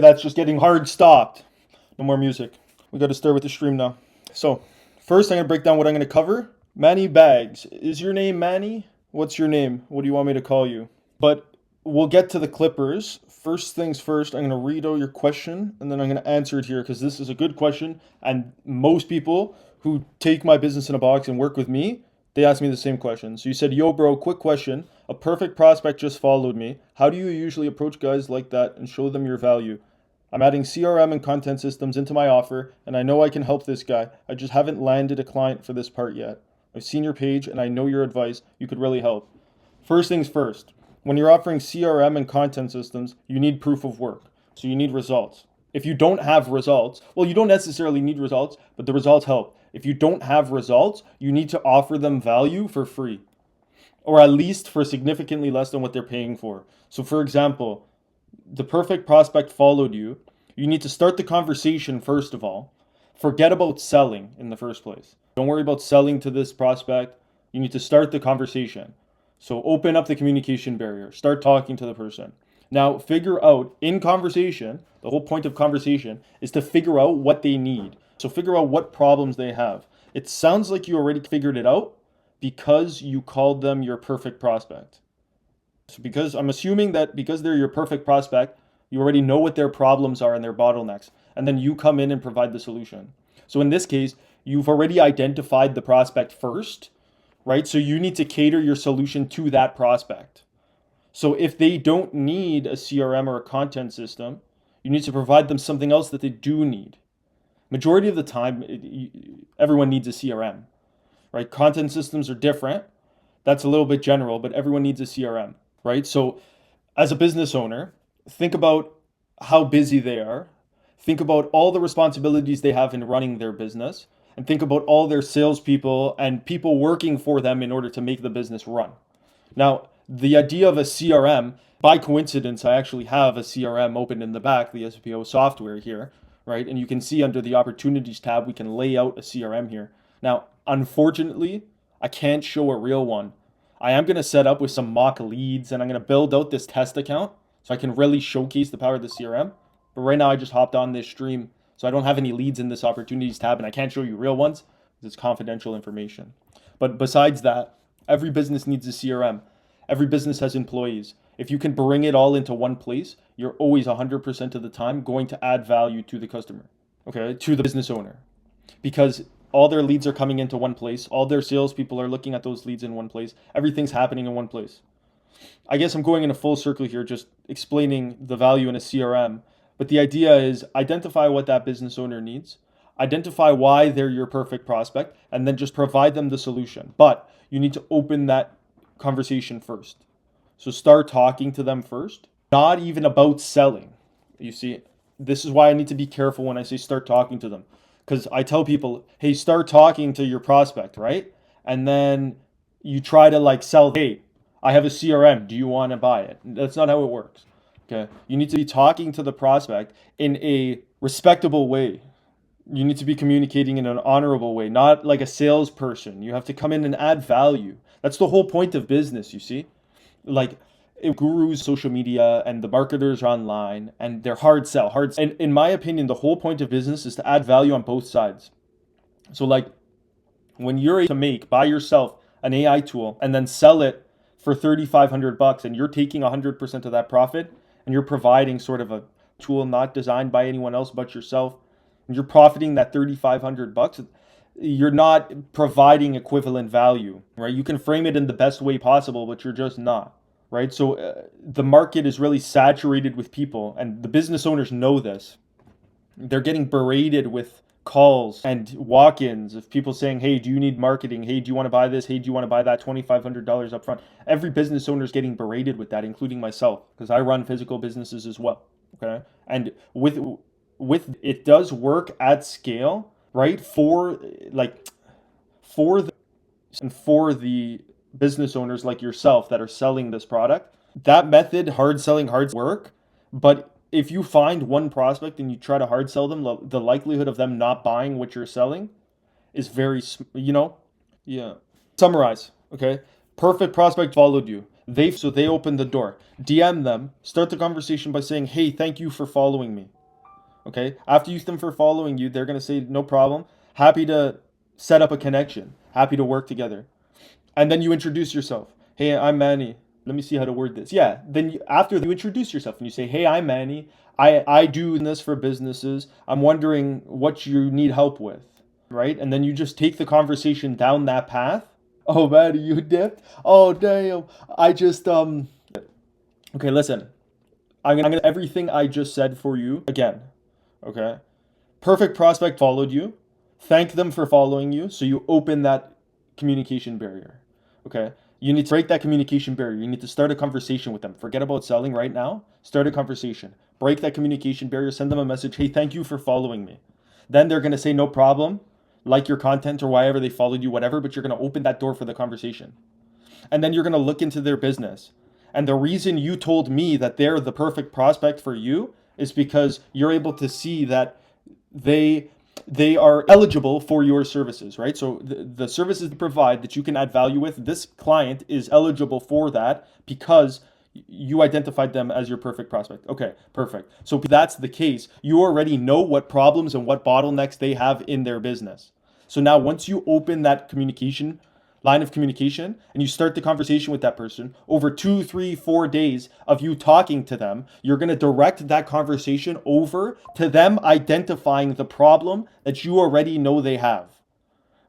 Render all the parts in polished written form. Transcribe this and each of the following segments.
That's just getting hard stopped. No more music. We got to start with the stream now. So, first I'm going to break down what I'm going to cover. Manny Bags. Is your name Manny? What's your name? What do you want me to call you? But we'll get to the Clippers. First things first, I'm going to read out your question and then I'm going to answer it here because this is a good question. And most people who take my business in a box and work with me, they ask me the same question. So you said, yo, bro, quick question. A perfect prospect just followed me. How do you usually approach guys like that and show them your value? I'm adding CRM and content systems into my offer, and I know I can help this guy. I just haven't landed a client for this part yet. I've seen your page, and I know your advice. You could really help. First things first, when you're offering CRM and content systems, you need proof of work. So you need results. If you don't have results, well, you don't necessarily need results, but the results help. If you don't have results, you need to offer them value for free, or at least for significantly less than what they're paying for. So, for example, the perfect prospect followed you. You need to start the conversation first of all. Forget about selling in the first place. Don't worry about selling to this prospect. You need to start the conversation. So open up the communication barrier. Start talking to the person. Now figure out in conversation, the whole point of conversation is to figure out what they need. So figure out what problems they have. It sounds like you already figured it out because you called them your perfect prospect. So because I'm assuming that because they're your perfect prospect, you already know what their problems are and their bottlenecks, and then you come in and provide the solution. So in this case, you've already identified the prospect first, right? So you need to cater your solution to that prospect. So if they don't need a CRM or a content system, you need to provide them something else that they do need. Majority of the time, everyone needs a CRM, right? Content systems are different. That's a little bit general, but everyone needs a CRM, right? So as a business owner, think about how busy they are. Think about all the responsibilities they have in running their business, and think about all their salespeople and people working for them in order to make the business run. Now, the idea of a CRM, by coincidence, I actually have a CRM open in the back, the SPO software here, right? And you can see under the opportunities tab, we can lay out a CRM here. Now, unfortunately, I can't show a real one. I am going to set up with some mock leads and I'm going to build out this test account so I can really showcase the power of the CRM. But right now I just hopped on this stream, so I don't have any leads in this opportunities tab and I can't show you real ones because it's confidential information. But besides that, every business needs a CRM. Every business has employees. If you can bring it all into one place, you're always 100% of the time going to add value to the customer, okay, to the business owner. Because all their leads are coming into one place. All their salespeople are looking at those leads in one place. Everything's happening in one place. I guess I'm going in a full circle here, just explaining the value in a CRM. But the idea is identify what that business owner needs, identify why they're your perfect prospect, and then just provide them the solution. But you need to open that conversation first. So start talking to them first, not even about selling. You see, this is why I need to be careful when I say start talking to them. Because I tell people, hey, start talking to your prospect, right? And then you try to like sell, hey, I have a CRM. Do you want to buy it? That's not how it works. Okay. You need to be talking to the prospect in a respectable way. You need to be communicating in an honorable way, not like a salesperson. You have to come in and add value. That's the whole point of business, you see? Like gurus, social media, and the marketers are online, and they're hard sell. And in my opinion, the whole point of business is to add value on both sides. So like when you're able to make by yourself an AI tool and then sell it for $3,500 and you're taking 100% of that profit and you're providing sort of a tool not designed by anyone else but yourself, and you're profiting that $3,500, you're not providing equivalent value, right? You can frame it in the best way possible, but you're just not, right? So the market is really saturated with people, and the business owners know this. They're getting berated with calls and walk-ins of people saying, hey, do you need marketing? Hey, do you want to buy this? Hey, do you want to buy that? $2,500 up front. Every business owner is getting berated with that, including myself, because I run physical businesses as well. Okay. And with it does work at scale, right? For the business owners like yourself that are selling this product, that method, hard selling, hard work. But if you find one prospect and you try to hard sell them, the likelihood of them not buying what you're selling is very, yeah. Summarize, okay? Perfect prospect followed you. They open the door. DM them. Start the conversation by saying, "Hey, thank you for following me." Okay? After you thank them for following you, they're gonna say, "No problem. Happy to set up a connection. Happy to work together." And then you introduce yourself. "Hey, I'm Manny. Let me see how to word this." Yeah. Then after you introduce yourself and you say, "Hey, I'm Manny. I do this for businesses. I'm wondering what you need help with." Right? And then you just take the conversation down that path. Oh, Manny, you dipped? Oh, damn. I just Okay, listen. I'm gonna everything I just said for you again. Okay? Perfect prospect followed you. Thank them for following you. So you open that communication barrier. Okay? You need to break that communication barrier. You need to start a conversation with them. Forget about selling right now. Start a conversation. Break that communication barrier. Send them a message. "Hey, thank you for following me." Then they're going to say, "No problem," like your content or why ever they followed you, whatever, but you're going to open that door for the conversation. And then you're going to look into their business. And the reason you told me that they're the perfect prospect for you is because you're able to see that they they are eligible for your services, right? So the services they provide that you can add value with, this client is eligible for that because you identified them as your perfect prospect. Okay, perfect. So if that's the case, you already know what problems and what bottlenecks they have in their business. So now once you open that communication line of communication and you start the conversation with that person over 2, 3, 4 days of you talking to them, you're going to direct that conversation over to them identifying the problem that you already know they have.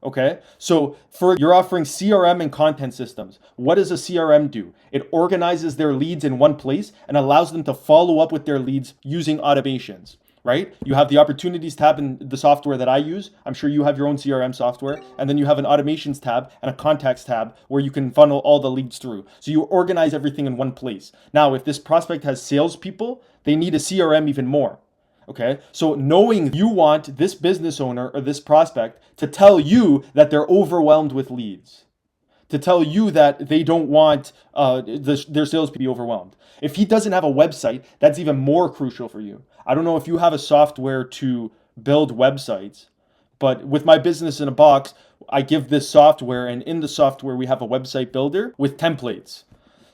Okay, so you're offering CRM and content systems. What does a CRM do? It organizes their leads in one place and allows them to follow up with their leads using automations, right? You have the opportunities tab in the software that I use. I'm sure you have your own CRM software. And then you have an automations tab and a contacts tab where you can funnel all the leads through. So you organize everything in one place. Now, if this prospect has salespeople, they need a CRM even more. Okay, so knowing you want this business owner or this prospect to tell you that they're overwhelmed with leads, to tell you that they don't want their sales to be overwhelmed. If he doesn't have a website, that's even more crucial for you. I don't know if you have a software to build websites, but with my business in a box, I give this software, and in the software, we have a website builder with templates.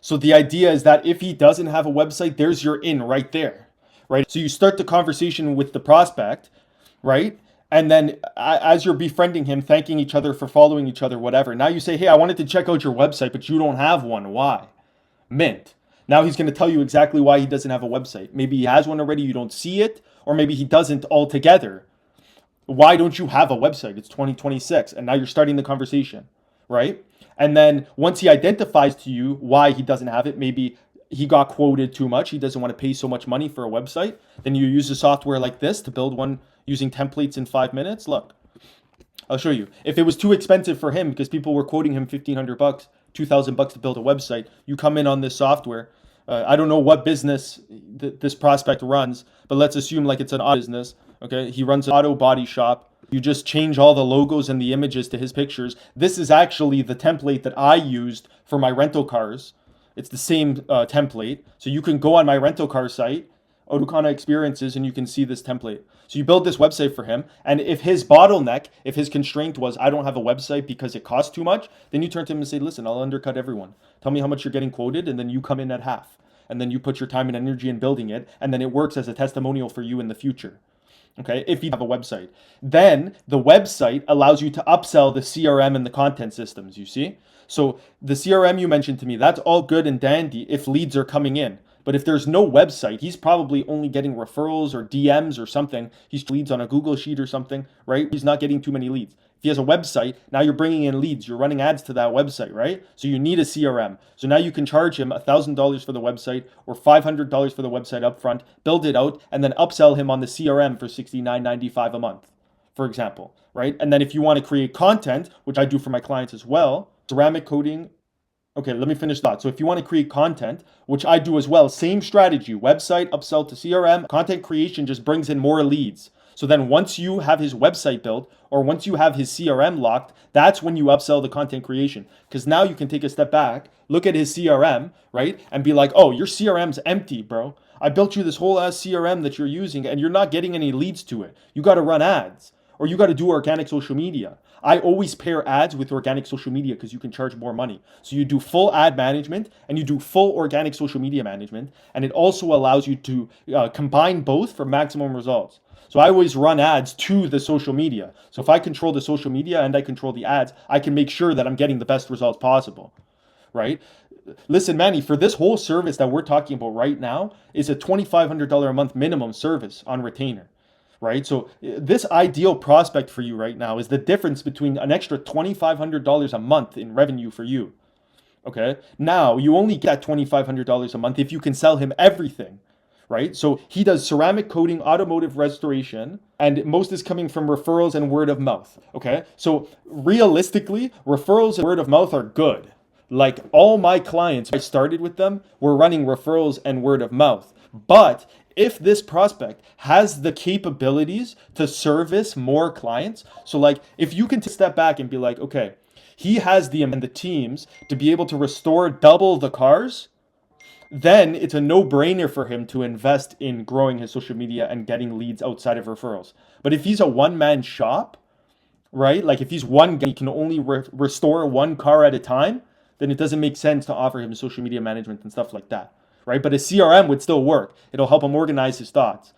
So the idea is that if he doesn't have a website, there's your in right there. Right? So you start the conversation with the prospect, right? And then as you're befriending him, thanking each other for following each other, whatever. Now you say, "Hey, I wanted to check out your website, but you don't have one. Why?" Mint. Now he's going to tell you exactly why he doesn't have a website. Maybe he has one already, you don't see it, or maybe he doesn't altogether. Why don't you have a website? It's 2026, and now you're starting the conversation, right? And then once he identifies to you why he doesn't have it, maybe he got quoted too much, he doesn't want to pay so much money for a website, then you use a software like this to build one using templates in 5 minutes. Look, I'll show you. If it was too expensive for him because people were quoting him $1,500, $2,000 to build a website, you come in on this software. I don't know what business this prospect runs, but let's assume like it's an auto business. Okay, he runs an auto body shop. You just change all the logos and the images to his pictures. This is actually the template that I used for my rental cars. It's the same template. So you can go on my rental car site, Otakana Experiences, and you can see this template. So you build this website for him. And if his bottleneck, if his constraint was, "I don't have a website because it costs too much," then you turn to him and say, "Listen, I'll undercut everyone. Tell me how much you're getting quoted, and then you come in at half. And then you put your time and energy in building it, and then it works as a testimonial for you in the future." Okay, if you have a website. Then the website allows you to upsell the CRM and the content systems, you see? So the CRM you mentioned to me, that's all good and dandy if leads are coming in. But if there's no website, he's probably only getting referrals or DMs or something. He's leads on a Google Sheet or something, right? He's not getting too many leads. If he has a website, now you're bringing in leads. You're running ads to that website, right? So you need a CRM. So now you can charge him $1,000 for the website or $500 for the website upfront, build it out, and then upsell him on the CRM for $69.95 a month, for example, right? And then if you want to create content, which I do for my clients as well, ceramic coating. Okay, let me finish that. So if you want to create content, which I do as well, same strategy, website, upsell to CRM, content creation just brings in more leads. So then once you have his website built or once you have his CRM locked, that's when you upsell the content creation. Because now you can take a step back, look at his CRM, right? And be like, "Oh, your CRM's empty, bro. I built you this whole ass CRM that you're using and you're not getting any leads to it. You got to run ads." or you got to do organic social media. I always pair ads with organic social media because you can charge more money. So you do full ad management and you do full organic social media management. And it also allows you to combine both for maximum results. So I always run ads to the social media. So if I control the social media and I control the ads, I can make sure that I'm getting the best results possible, right? Listen, Manny, for this whole service that we're talking about right now is a $2,500 a month minimum service on retainer, right? So this ideal prospect for you right now is the difference between an extra $2,500 a month in revenue for you. Okay. Now you only get $2,500 a month if you can sell him everything, right? So he does ceramic coating, automotive restoration, and most is coming from referrals and word of mouth. Okay. So realistically, referrals and word of mouth are good. Like all my clients, I started with them, were running referrals and word of mouth. But if this prospect has the capabilities to service more clients, so like if you can step back and be like, okay, he has the and the teams to be able to restore double the cars, then it's a no-brainer for him to invest in growing his social media and getting leads outside of referrals. But if he's a one-man shop, right? Like if he's one guy, he can only restore one car at a time, then it doesn't make sense to offer him social media management and stuff like that, right? But a CRM would still work. It'll help him organize his thoughts.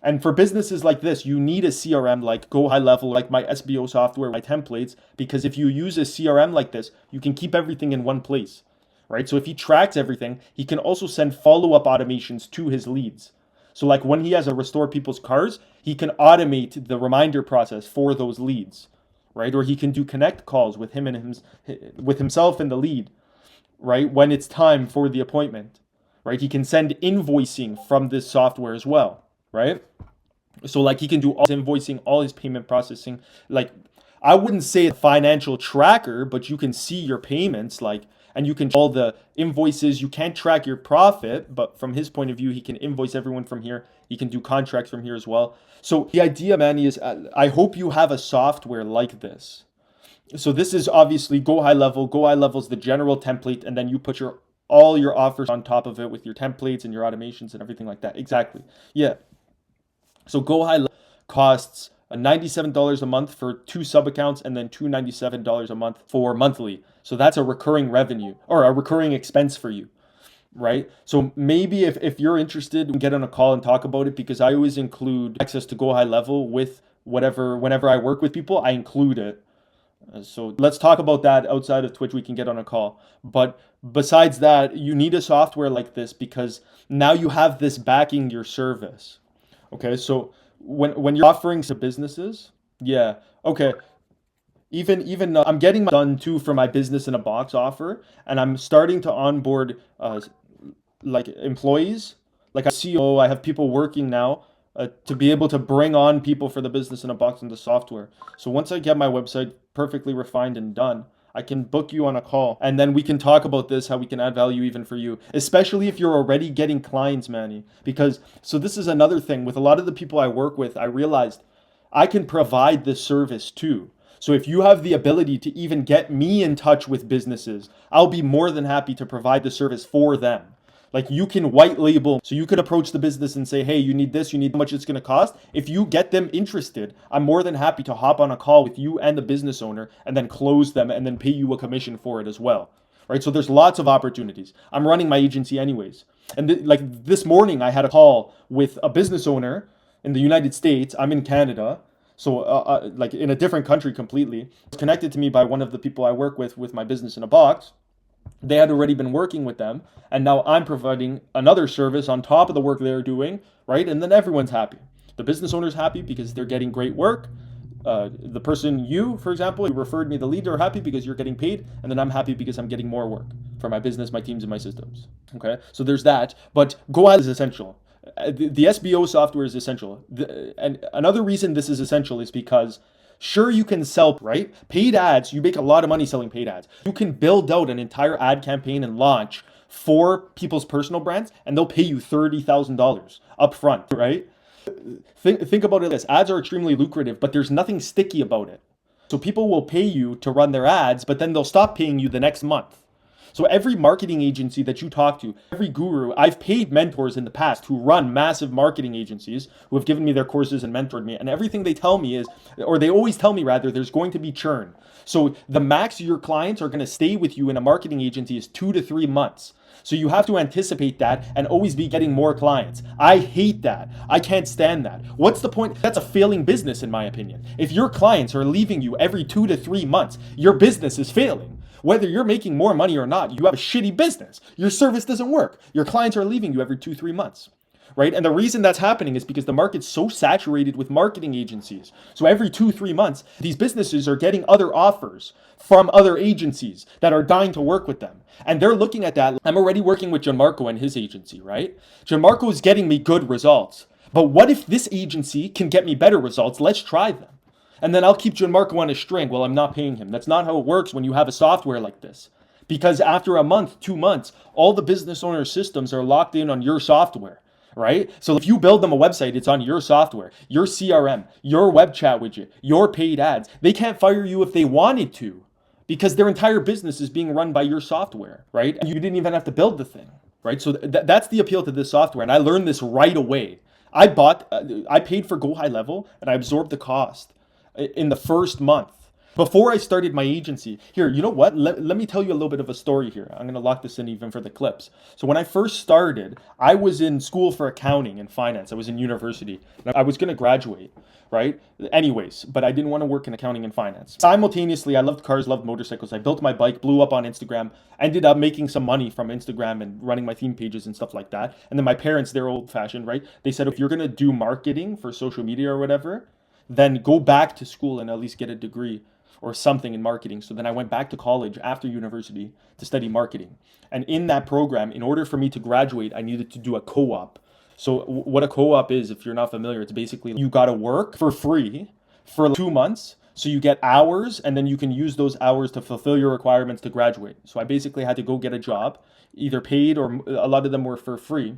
And for businesses like this, you need a CRM like Go High Level, like my SBO software, my templates, because if you use a CRM like this, you can keep everything in one place, right? So if he tracks everything, he can also send follow-up automations to his leads. So like when he has to restore people's cars, he can automate the reminder process for those leads, right? Or he can do connect calls with him and with himself and the lead, right? When it's time for the appointment, right? He can send invoicing from this software as well, right? So like he can do all his invoicing, all his payment processing. Like I wouldn't say a financial tracker, but you can see your payments, like, and you can all the invoices. You can't track your profit, but from his point of view, he can invoice everyone from here. He can do contracts from here as well. So the idea, Manny, is I hope you have a software like this. So this is obviously Go High Level. Go High Level is the general template, and then you put all your offers on top of it with your templates and your automations and everything like that. Exactly. Yeah. So Go High Level costs $97 a month for 2 sub accounts and then $297 a month for monthly. So that's a recurring revenue or a recurring expense for you, right? So maybe if you're interested, get on a call and talk about it, because I always include access to Go High Level with whenever I work with people, I include it. So let's talk about that outside of Twitch. We can get on a call. But besides that, you need a software like this because now you have this backing your service. Okay, so when you're offering to businesses, yeah, okay. Even I'm getting done too for my business in a box offer, and I'm starting to onboard like employees, like a CEO. I have people working now to be able to bring on people for the business in a box and the software. So once I get my website perfectly refined and done, I can book you on a call and then we can talk about this, how we can add value even for you, especially if you're already getting clients, Manny. Because so this is another thing with a lot of the people I work with, I realized I can provide this service too. So if you have the ability to even get me in touch with businesses, I'll be more than happy to provide the service for them. Like you can white label, so you could approach the business and say, hey, you need this, you need how much it's going to cost. If you get them interested, I'm more than happy to hop on a call with you and the business owner and then close them and then pay you a commission for it as well. Right? So there's lots of opportunities. I'm running my agency anyways. And like this morning, I had a call with a business owner in the United States. I'm in Canada. So like in a different country completely. It's connected to me by one of the people I work with my business in a box. They had already been working with them, and now I'm providing another service on top of the work they're doing, right? And then everyone's happy. The business owner's happy because they're getting great work. The person, you, for example, who referred me the lead, are happy because you're getting paid, and then I'm happy because I'm getting more work for my business, my teams, and my systems. Okay, so there's that. But Go High is essential. The SBO software is essential. And another reason this is essential is because sure, you can sell, right? Paid ads, you make a lot of money selling paid ads. You can build out an entire ad campaign and launch for people's personal brands, and they'll pay you $30,000 up front, right? Think about it this. Ads are extremely lucrative, but there's nothing sticky about it. So people will pay you to run their ads, but then they'll stop paying you the next month. So every marketing agency that you talk to, every guru, I've paid mentors in the past who run massive marketing agencies who have given me their courses and mentored me. And everything they tell me is, or they always tell me rather, there's going to be churn. So the max your clients are going to stay with you in a marketing agency is 2 to 3 months. So you have to anticipate that and always be getting more clients. I hate that. I can't stand that. What's the point? That's a failing business in my opinion. If your clients are leaving you every 2 to 3 months, your business is failing. Whether you're making more money or not, you have a shitty business. Your service doesn't work. Your clients are leaving you every 2, 3 months. Right? And the reason that's happening is because the market's so saturated with marketing agencies. So every 2, 3 months, these businesses are getting other offers from other agencies that are dying to work with them. And they're looking at that. I'm already working with Gianmarco and his agency, right? Gianmarco is getting me good results. But what if this agency can get me better results? Let's try them. And then I'll keep Gianmarco on a string while I'm not paying him. That's not how it works when you have a software like this. Because after a month, 2 months, all the business owner systems are locked in on your software. Right? So if you build them a website, it's on your software, your CRM, your web chat widget, your paid ads. They can't fire you if they wanted to because their entire business is being run by your software, right? And you didn't even have to build the thing, right? So that's the appeal to this software. And I learned this right away. I paid for Go High Level and I absorbed the cost in the first month. Before I started my agency, here, you know what? Let me tell you a little bit of a story here. I'm going to lock this in even for the clips. So when I first started, I was in school for accounting and finance. I was in university. I was going to graduate, right? Anyways, but I didn't want to work in accounting and finance. Simultaneously, I loved cars, loved motorcycles. I built my bike, blew up on Instagram, ended up making some money from Instagram and running my theme pages and stuff like that. And then my parents, they're old fashioned, right? They said, if you're going to do marketing for social media or whatever, then go back to school and at least get a degree or something in marketing. So then I went back to college after university to study marketing. And in that program, in order for me to graduate, I needed to do a co-op. So what a co-op is, if you're not familiar, it's basically you got to work for free for 2 months. So you get hours and then you can use those hours to fulfill your requirements to graduate. So I basically had to go get a job, either paid or a lot of them were for free.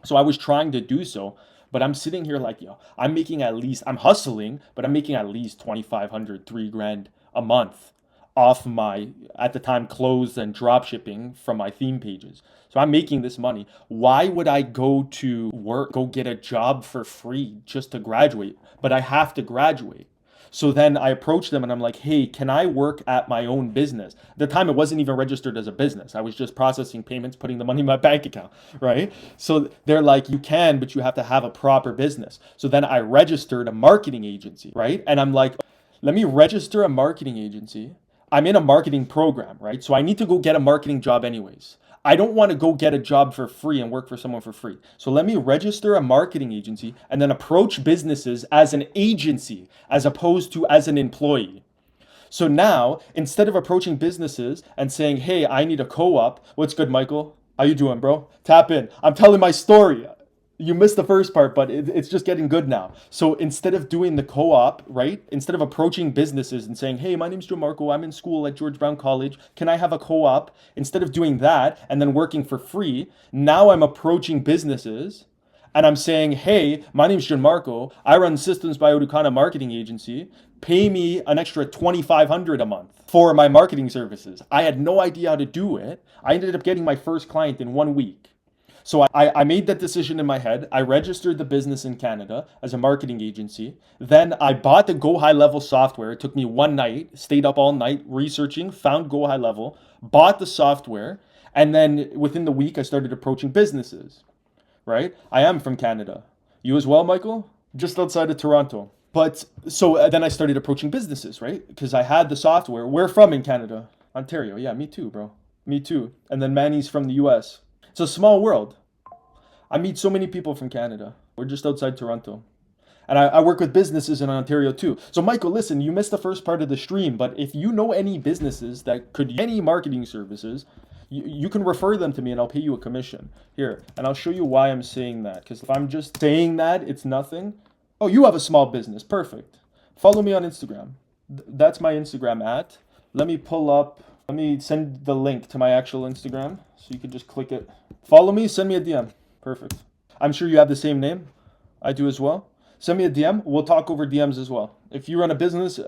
So I was trying to do so. But I'm sitting here like, I'm hustling, but I'm making at least 2,500, $3,000 a month off my, at the time, clothes and drop shipping from my theme pages. So I'm making this money. Why would I go to work, go get a job for free just to graduate? But I have to graduate. So then I approached them and I'm like, hey, can I work at my own business? At the time, it wasn't even registered as a business. I was just processing payments, putting the money in my bank account, right? So they're like, you can, but you have to have a proper business. So then I registered a marketing agency, right? And I'm like, let me register a marketing agency. I'm in a marketing program, right? So I need to go get a marketing job anyways. I don't want to go get a job for free and work for someone for free. So let me register a marketing agency and then approach businesses as an agency as opposed to as an employee. So now, instead of approaching businesses and saying, hey, I need a co-op. What's good, Michael? How you doing, bro? Tap in. I'm telling my story. You missed the first part, but it's just getting good now. So instead of doing the co-op, right? Instead of approaching businesses and saying, hey, my name's Gianmarco, I'm in school at George Brown College. Can I have a co-op? Instead of doing that and then working for free, now I'm approaching businesses and I'm saying, hey, my name's Gianmarco. I run Systems by Oducana Marketing Agency. Pay me an extra $2,500 a month for my marketing services. I had no idea how to do it. I ended up getting my first client in 1 week. So I made that decision in my head. I registered the business in Canada as a marketing agency. Then I bought the Go High Level software. It took me one night, stayed up all night researching, found Go High Level, bought the software. And then within the week, I started approaching businesses, right? I am from Canada. You as well, Michael? Just outside of Toronto. But so then I started approaching businesses, right? Because I had the software. Where from in Canada? Ontario. Yeah, me too, bro. Me too. And then Manny's from the US. It's a small world. I meet so many people from Canada. We're just outside Toronto. And I work with businesses in Ontario too. So Michael, listen, you missed the first part of the stream, but if you know any businesses that could use any marketing services, you can refer them to me and I'll pay you a commission. Here, and I'll show you why I'm saying that. Because if I'm just saying that, it's nothing. Oh, you have a small business. Perfect. Follow me on Instagram. That's my Instagram at. Let me send the link to my actual Instagram so you can just click it. Follow me, send me a DM. Perfect. I'm sure you have the same name. I do as well. Send me a DM. We'll talk over DMs as well. If you run a business,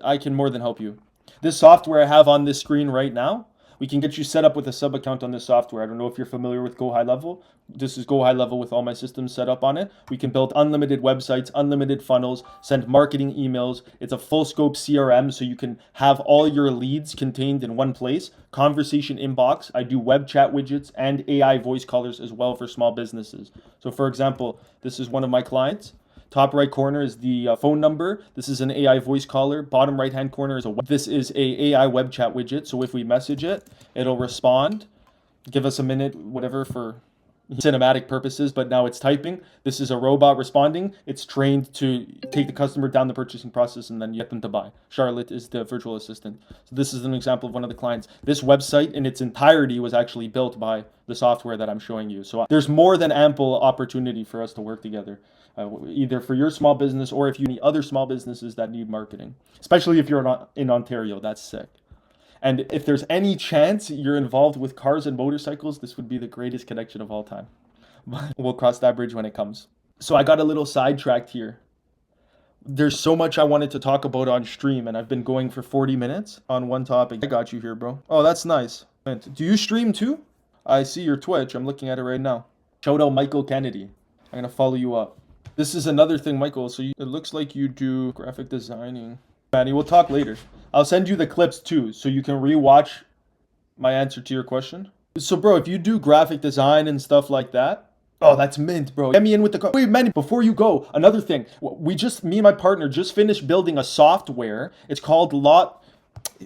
I can more than help you. This software I have on this screen right now We can get you set up with a sub account on this software. I don't know if you're familiar with Go High Level. This is Go High Level with all my systems set up on it. We can build unlimited websites, unlimited funnels, send marketing emails. It's a full scope CRM, so you can have all your leads contained in one place. Conversation inbox. I do web chat widgets and AI voice callers as well for small businesses. So for example, this is one of my clients. Top right corner is the phone number. This is an AI voice caller. Bottom right hand corner is this is a AI web chat widget. So if we message it, it'll respond. Give us a minute, whatever, for cinematic purposes, but now it's typing. This is a robot responding. It's trained to take the customer down the purchasing process and then get them to buy. Charlotte is the virtual assistant. So this is an example of one of the clients. This website in its entirety was actually built by the software that I'm showing you. So there's more than ample opportunity for us to work together, either for your small business or if you need other small businesses that need marketing, especially if you're not in Ontario. That's sick. And if there's any chance you're involved with cars and motorcycles, this would be the greatest connection of all time. We'll cross that bridge when it comes. So I got a little sidetracked here. There's so much I wanted to talk about on stream, and I've been going for 40 minutes on one topic. I got you here, bro. Oh, that's nice. Do you stream too? I see your Twitch. I'm looking at it right now. Shout out Michael Kennedy. I'm going to follow you up. This is another thing, Michael. So it looks like you do graphic designing. Manny, we'll talk later. I'll send you the clips too, so you can rewatch my answer to your question. So, bro, if you do graphic design and stuff like that, oh, that's mint, bro. Get me in with the... Wait, Manny, before you go, another thing. Me and my partner just finished building a software. It's called Lot...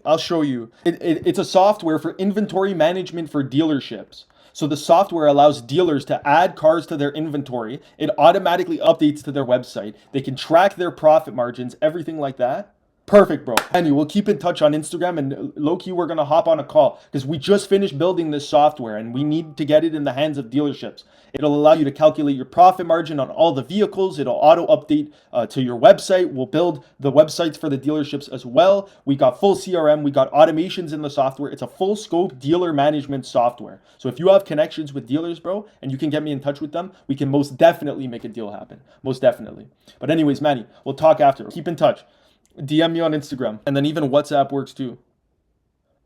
I'll show you. It's a software for inventory management for dealerships. So the software allows dealers to add cars to their inventory. It automatically updates to their website. They can track their profit margins, everything like that. Perfect, bro. And we'll keep in touch on Instagram, and low-key, we're going to hop on a call because we just finished building this software and we need to get it in the hands of dealerships. It'll allow you to calculate your profit margin on all the vehicles. It'll auto-update to your website. We'll build the websites for the dealerships as well. We got full CRM. We got automations in the software. It's a full-scope dealer management software. So if you have connections with dealers, bro, and you can get me in touch with them, we can most definitely make a deal happen. Most definitely. But anyways, Manny, we'll talk after. Keep in touch. DM me on Instagram, and then even WhatsApp works too.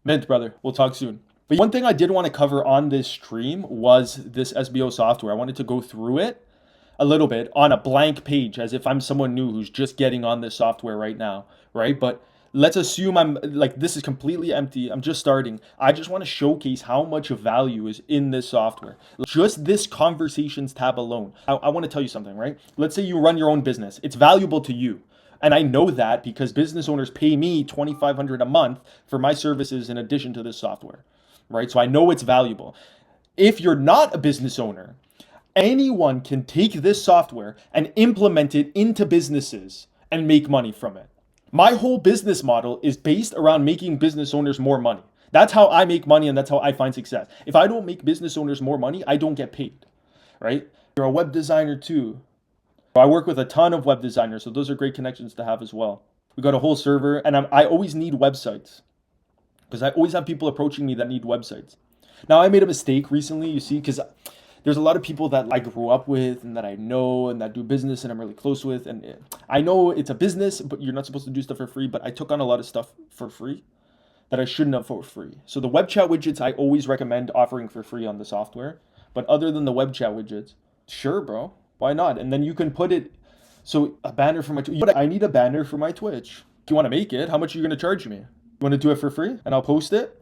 Mint, brother. We'll talk soon. But one thing I did want to cover on this stream was this SBO software. I wanted to go through it a little bit on a blank page, as if I'm someone new who's just getting on this software right now, right? But let's assume I'm like, this is completely empty. I'm just starting. I just want to showcase how much value is in this software. Just this conversations tab alone. I want to tell you something, right? Let's say you run your own business. It's valuable to you. And I know that because business owners pay me $2,500 a month for my services in addition to this software, right? So I know it's valuable. If you're not a business owner, anyone can take this software and implement it into businesses and make money from it. My whole business model is based around making business owners more money. That's how I make money and that's how I find success. If I don't make business owners more money, I don't get paid, right? You're a web designer too. I work with a ton of web designers, so those are great connections to have as well. We got a whole server, and I always need websites because I always have people approaching me that need websites. Now, I made a mistake recently, you see, because there's a lot of people that I grew up with and that I know and that do business and I'm really close with. And I know it's a business, but you're not supposed to do stuff for free, but I took on a lot of stuff for free that I shouldn't have for free. So the web chat widgets, I always recommend offering for free on the software. But other than the web chat widgets, sure, bro. Why not? And then you can put it, so a banner for my, I need a banner for my Twitch. If you want to make it, how much are you going to charge me? You want to do it for free? And I'll post it,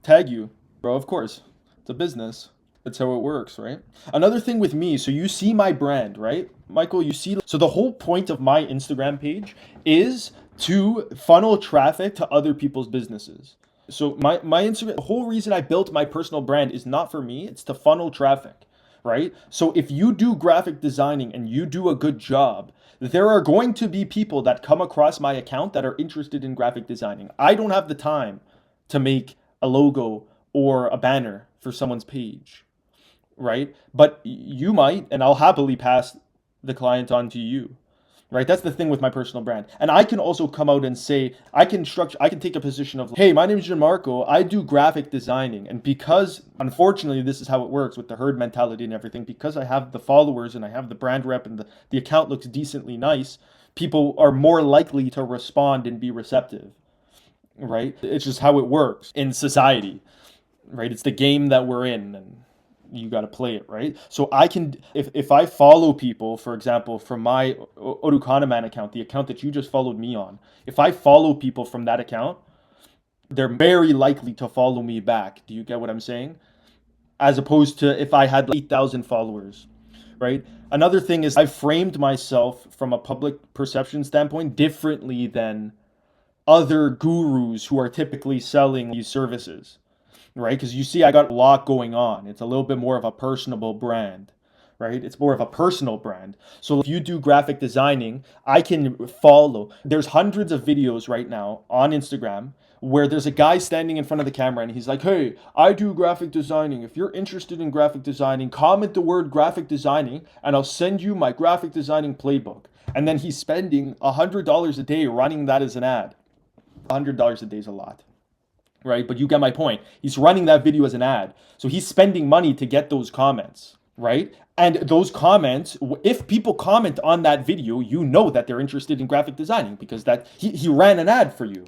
tag you. Bro, of course. It's a business. That's how it works, right? Another thing with me, so you see my brand, right? Michael, you see, so the whole point of my Instagram page is to funnel traffic to other people's businesses. So my Instagram, the whole reason I built my personal brand is not for me, it's to funnel traffic. Right? So if you do graphic designing and you do a good job, there are going to be people that come across my account that are interested in graphic designing. I don't have the time to make a logo or a banner for someone's page, right? But you might, and I'll happily pass the client on to you. Right? That's the thing with my personal brand. And I can also come out and say, I can take a position of, hey, my name is Gianmarco. I do graphic designing. And because, unfortunately, this is how it works with the herd mentality and everything, because I have the followers and I have the brand rep and the account looks decently nice, people are more likely to respond and be receptive. Right? It's just how it works in society. right? It's the game that we're in, and you got to play it, right? So I can, if I follow people, for example, from my Odukanaman account, the account that you just followed me on, if I follow people from that account, they're very likely to follow me back. Do you get what I'm saying? As opposed to if I had 8,000 followers, right? Another thing is I've framed myself from a public perception standpoint differently than other gurus who are typically selling these services, right? Because you see, I got a lot going on. It's a little bit more of a personable brand, right? It's more of a personal brand. So if you do graphic designing, I can follow. There's hundreds of videos right now on Instagram where there's a guy standing in front of the camera and he's like, hey, I do graphic designing. If you're interested in graphic designing, comment the word graphic designing and I'll send you my graphic designing playbook. And then he's spending $100 a day running that as an ad. $100 a day is a lot, right? But you get my point. He's running that video as an ad. So he's spending money to get those comments, right? And those comments, if people comment on that video, you know that they're interested in graphic designing because that he ran an ad for you,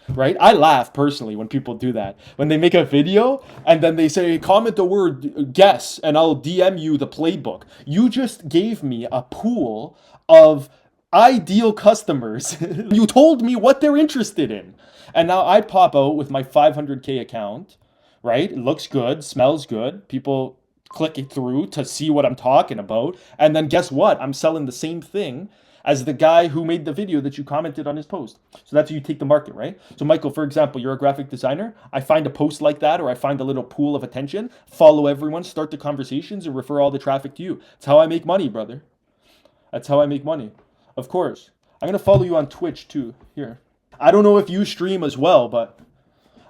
right? I laugh personally when people do that. When they make a video and then they say, comment the word guess and I'll DM you the playbook. You just gave me a pool of ideal customers. You told me what they're interested in. And now I pop out with my 500K account, right? It looks good, smells good. People click it through to see what I'm talking about. And then guess what? I'm selling the same thing as the guy who made the video that you commented on his post. So that's how you take the market, right? So Michael, for example, you're a graphic designer. I find a post like that, or I find a little pool of attention, follow everyone, start the conversations, and refer all the traffic to you. That's how I make money, brother. That's how I make money. Of course. I'm going to follow you on Twitch too. Here. I don't know if you stream as well, but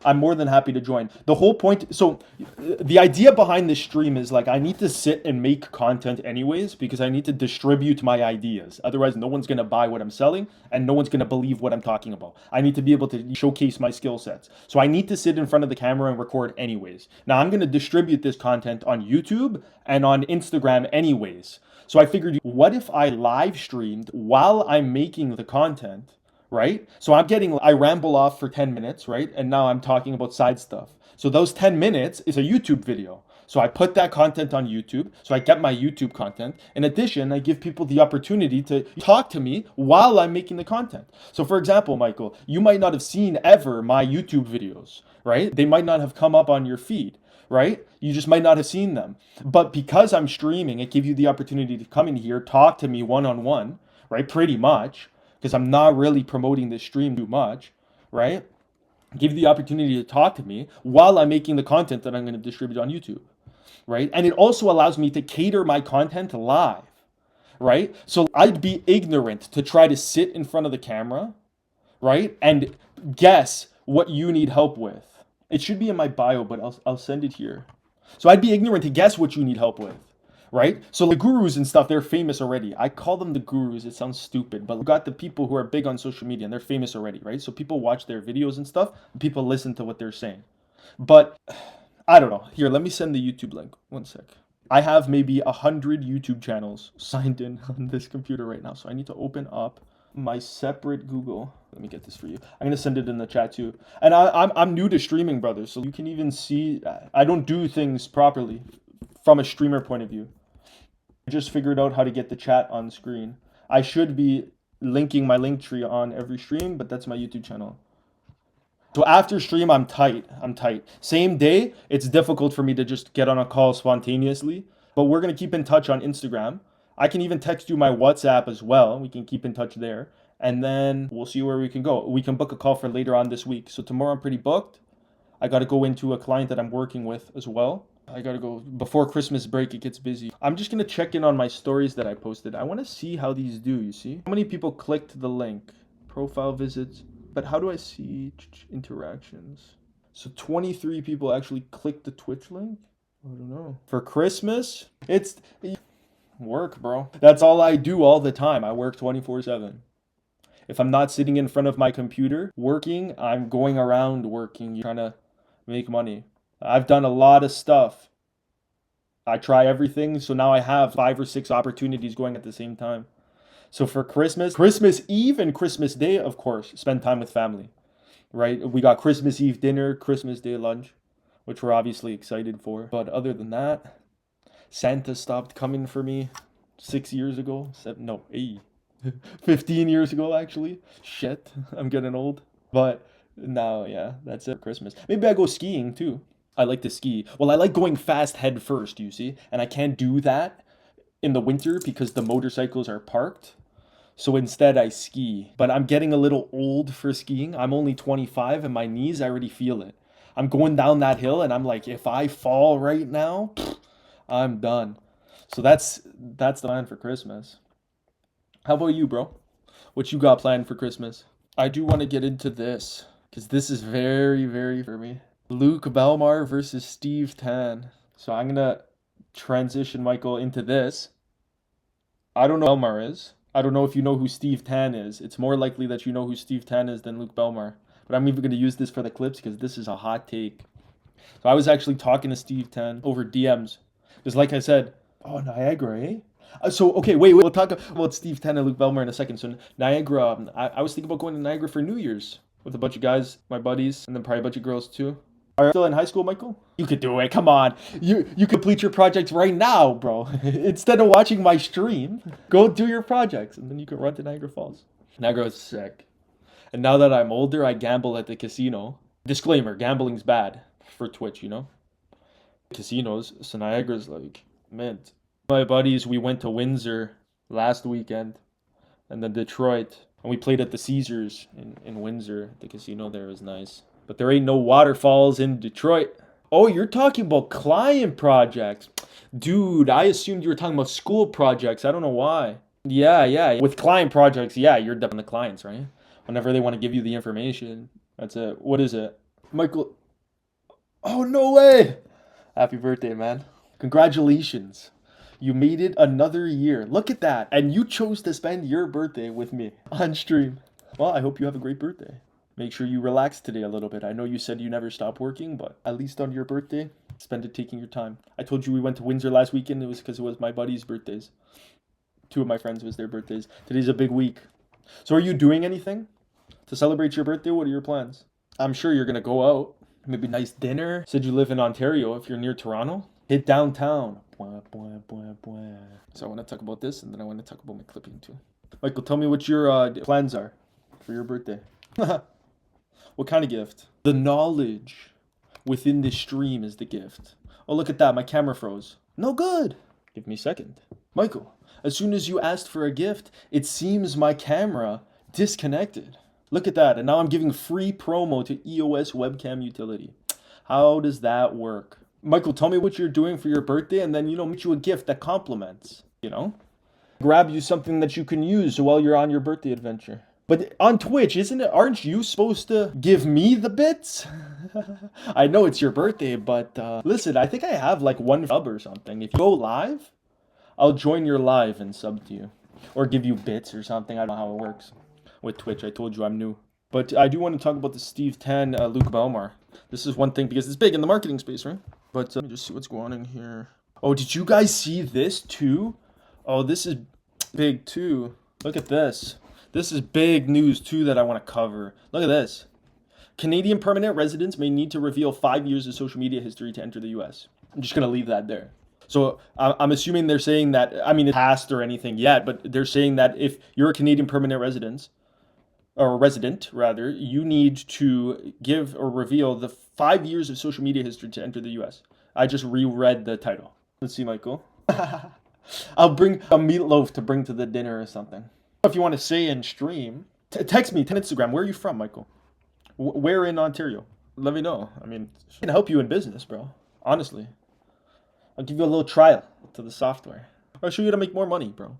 I'm more than happy to join. The whole point, so the idea behind this stream is like I need to sit and make content anyways because I need to distribute my ideas. Otherwise, no one's going to buy what I'm selling and no one's going to believe what I'm talking about. I need to be able to showcase my skill sets. So I need to sit in front of the camera and record anyways. Now I'm going to distribute this content on YouTube and on Instagram anyways. So I figured, what if I live streamed while I'm making the content? Right? So I ramble off for 10 minutes, right? And now I'm talking about side stuff. So those 10 minutes is a YouTube video. So I put that content on YouTube. So I get my YouTube content. In addition, I give people the opportunity to talk to me while I'm making the content. So for example, Michael, you might not have seen ever my YouTube videos, right? They might not have come up on your feed, right? You just might not have seen them. But because I'm streaming, it gives you the opportunity to come in here, talk to me one-on-one, right? Pretty much. Because I'm not really promoting this stream too much, right? Give you the opportunity to talk to me while I'm making the content that I'm going to distribute on YouTube, right? And it also allows me to cater my content live, right? So I'd be ignorant to try to sit in front of the camera, right? And guess what you need help with. It should be in my bio, but I'll send it here. So I'd be ignorant to guess what you need help with. Right? So the gurus and stuff, they're famous already. I call them the gurus. It sounds stupid, but we got the people who are big on social media and they're famous already, right? So people watch their videos and stuff, and people listen to what they're saying. But I don't know. Here, let me send the YouTube link. One sec. I have maybe 100 YouTube channels signed in on this computer right now. So I need to open up my separate Google. Let me get this for you. I'm going to send it in the chat too. And I'm new to streaming, brother. So you can even see, I don't do things properly from a streamer point of view. I just figured out how to get the chat on screen. I should be linking my link tree on every stream, but that's my YouTube channel. So after stream, I'm tight. Same day, it's difficult for me to just get on a call spontaneously, but we're going to keep in touch on Instagram. I can even text you my WhatsApp as well. We can keep in touch there. And then we'll see where we can go. We can book a call for later on this week. So tomorrow I'm pretty booked. I got to go into a client that I'm working with as well. I gotta go before Christmas break. It gets busy. I'm just gonna check in on my stories that I posted. I want to see how these do. You see how many people clicked the link, profile visits, but how do I see interactions? So 23 people actually clicked the Twitch link. I don't know. For Christmas, it's work, bro. That's all I do all the time. I work 24/7. If I'm not sitting in front of my computer working, I'm going around working, trying to make money. I've done a lot of stuff. I try everything, so now I have 5 or 6 opportunities going at the same time. So for Christmas Eve and Christmas Day, of course, spend time with family, right? We got Christmas Eve dinner, Christmas Day lunch. which we're obviously excited for. But other than that, Santa stopped coming for me 6 years ago. 15 years ago, actually. Shit, I'm getting old. But now, yeah, that's it for Christmas. Maybe I go skiing too. I like to ski. Well, I like going fast head first, you see, and I can't do that in the winter because the motorcycles are parked. So instead, I ski. But I'm getting a little old for skiing. I'm only 25 and my knees, I already feel it. I'm going down that hill and I'm like, if I fall right now, I'm done. So that's the plan for Christmas. How about you, bro? What you got planned for Christmas? I do want to get into this because this is very, very for me. Luke Belmar versus Steve Tan. So I'm gonna transition Michael into this. I don't know who Belmar is. I don't know if you know who Steve Tan is. It's more likely that you know who Steve Tan is than Luke Belmar. But I'm even going to use this for the clips because this is a hot take. So I was actually talking to Steve Tan over DMs. Because like I said, oh, Niagara, eh? Okay, wait. We'll talk about Steve Tan and Luke Belmar in a second. So Niagara, I was thinking about going to Niagara for New Year's with a bunch of guys, my buddies, and then probably a bunch of girls too. Are you still in high school, Michael? You could do it. Come on. You complete your projects right now, bro. Instead of watching my stream, go do your projects, and then you can run to Niagara Falls. Niagara is sick. And now that I'm older, I gamble at the casino. Disclaimer, gambling's bad for Twitch, you know? Casinos, so Niagara's like, mint. My buddies, we went to Windsor last weekend, and then Detroit, and we played at the Caesars in Windsor. The casino there is nice. But there ain't no waterfalls in Detroit. Oh, you're talking about client projects. Dude, I assumed you were talking about school projects. I don't know why. Yeah. With client projects, yeah, you're definitely the clients, right? Whenever they want to give you the information. That's it. What is it? Michael. Oh, no way. Happy birthday, man. Congratulations. You made it another year. Look at that. And you chose to spend your birthday with me on stream. Well, I hope you have a great birthday. Make sure you relax today a little bit. I know you said you never stop working, but at least on your birthday, spend it taking your time. I told you we went to Windsor last weekend. It was because it was my buddies' birthdays. Two of my friends, it was their birthdays. Today's a big week. So are you doing anything to celebrate your birthday? What are your plans? I'm sure you're going to go out. Maybe nice dinner. Said you live in Ontario. If you're near Toronto, hit downtown. So I want to talk about this, and then I want to talk about my clipping too. Michael, tell me what your plans are for your birthday. What kind of gift? The knowledge within this stream is the gift. Oh, look at that. My camera froze. No good. Give me a second. Michael, as soon as you asked for a gift, it seems my camera disconnected. Look at that. And now I'm giving free promo to EOS webcam utility. How does that work? Michael, tell me what you're doing for your birthday and then, make you a gift that complements, Grab you something that you can use while you're on your birthday adventure. But on Twitch, aren't you supposed to give me the bits? I know it's your birthday, but listen, I think I have like one sub or something. If you go live, I'll join your live and sub to you. Or give you bits or something. I don't know how it works with Twitch. I told you I'm new. But I do want to talk about the Steve Tan, Luke Belmar. This is one thing because it's big in the marketing space, right? But let me just see what's going on in here. Oh, did you guys see this too? Oh, this is big too. Look at this. This is big news too that I want to cover. Look at this. Canadian permanent residents may need to reveal 5 years of social media history to enter the US. I'm just going to leave that there. So I'm assuming they're saying that, it's passed or anything yet, but they're saying that if you're a Canadian permanent resident, you need to give or reveal the 5 years of social media history to enter the US. I just reread the title. Let's see, Michael. I'll bring a meatloaf to bring to the dinner or something. If you want to say in stream, text me on Instagram. Where are you from, Michael? Where in Ontario? Let me know. I can help you in business, bro. Honestly. I'll give you a little trial to the software. I'll show you how to make more money, bro.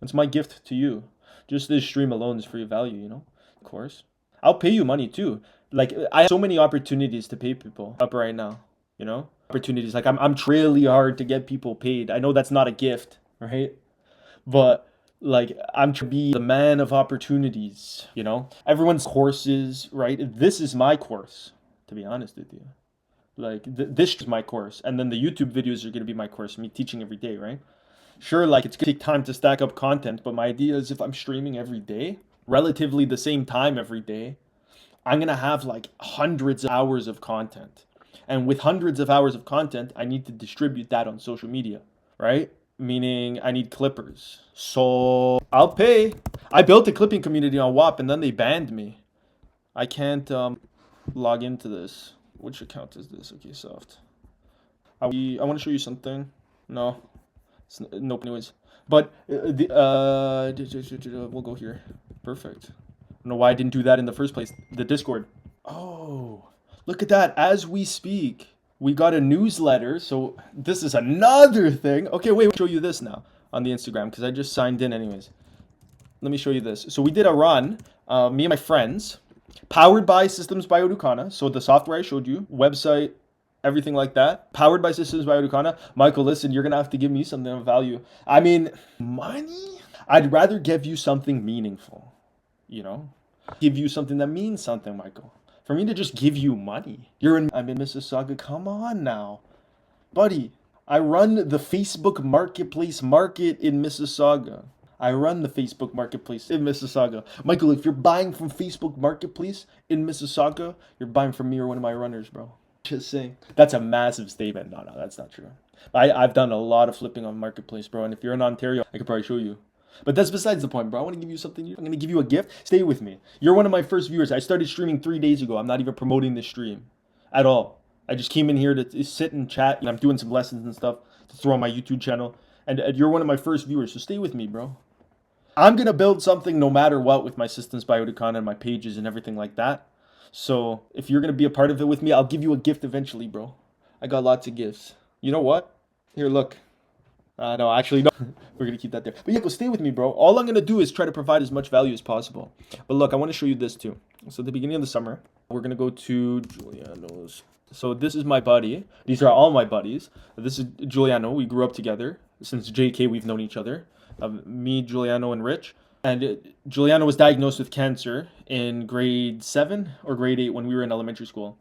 It's my gift to you. Just this stream alone is free value, Of course. I'll pay you money too. Like, I have so many opportunities to pay people up right now, Opportunities. Like, I'm really hard to get people paid. I know that's not a gift, right? But like, I'm trying to be the man of opportunities, Everyone's courses, right? This is my course, to be honest with you. Like, this is my course. And then the YouTube videos are going to be my course, me teaching every day, right? Sure, like, it's going to take time to stack up content, but my idea is if I'm streaming every day, relatively the same time every day, I'm going to have, like, hundreds of hours of content. And with hundreds of hours of content, I need to distribute that on social media, right? Meaning I need clippers. So I'll pay. I built a clipping community on WAP and then they banned me. I can't log into this. Which account is this? Okay, soft. I want to show you something. No, nope. Anyways, but we'll go here. Perfect. I don't know why I didn't do that in the first place. The Discord. Oh, look at that. As we speak, we got a newsletter. So this is another thing. Okay, wait. I'll show you this now on the Instagram because I just signed in anyways. Let me show you this. So we did a run, me and my friends, powered by Systems by Odukana. So the software I showed you, website, everything like that, powered by Systems by Odukana. Michael, listen, you're gonna have to give me something of value. I mean, money? I'd rather give you something meaningful, you know? Give you something that means something, Michael. For me to just give you money. I'm in Mississauga. Come on now. Buddy, I run the Facebook Marketplace market in Mississauga. I run the Facebook Marketplace in Mississauga. Michael, if you're buying from Facebook Marketplace in Mississauga, you're buying from me or one of my runners, bro. Just saying. That's a massive statement. No, that's not true. I've done a lot of flipping on Marketplace, bro. And if you're in Ontario, I could probably show you. But that's besides the point, bro. I want to give you something. I'm going to give you a gift. Stay with me. You're one of my first viewers. I started streaming 3 days ago. I'm not even promoting this stream at all. I just came in here to sit and chat. And I'm doing some lessons and stuff to throw on my YouTube channel. And you're one of my first viewers. So stay with me, bro. I'm going to build something no matter what with my Systems by Odukana and my pages and everything like that. So if you're going to be a part of it with me, I'll give you a gift eventually, bro. I got lots of gifts. You know what? Here, look. No, actually, no. We're going to keep that there. But yeah, go stay with me, bro. All I'm going to do is try to provide as much value as possible. But look, I want to show you this too. So at the beginning of the summer, we're going to go to Giuliano's. So this is my buddy. These are all my buddies. This is Giuliano. We grew up together. Since JK, we've known each other. Me, Giuliano, and Rich. And Giuliano was diagnosed with cancer in grade 7 or grade 8 when we were in elementary school.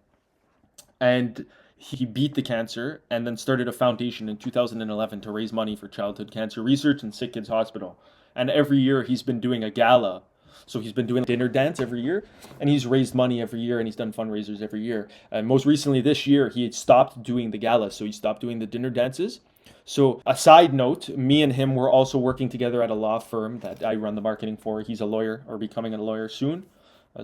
And he beat the cancer and then started a foundation in 2011 to raise money for childhood cancer research and Sick Kids Hospital. And every year he's been doing a gala. So he's been doing a dinner dance every year, and he's raised money every year, and he's done fundraisers every year. And most recently this year, he had stopped doing the gala, so he stopped doing the dinner dances. So a side note, me and him were also working together at a law firm that I run the marketing for. He's a lawyer, or becoming a lawyer soon.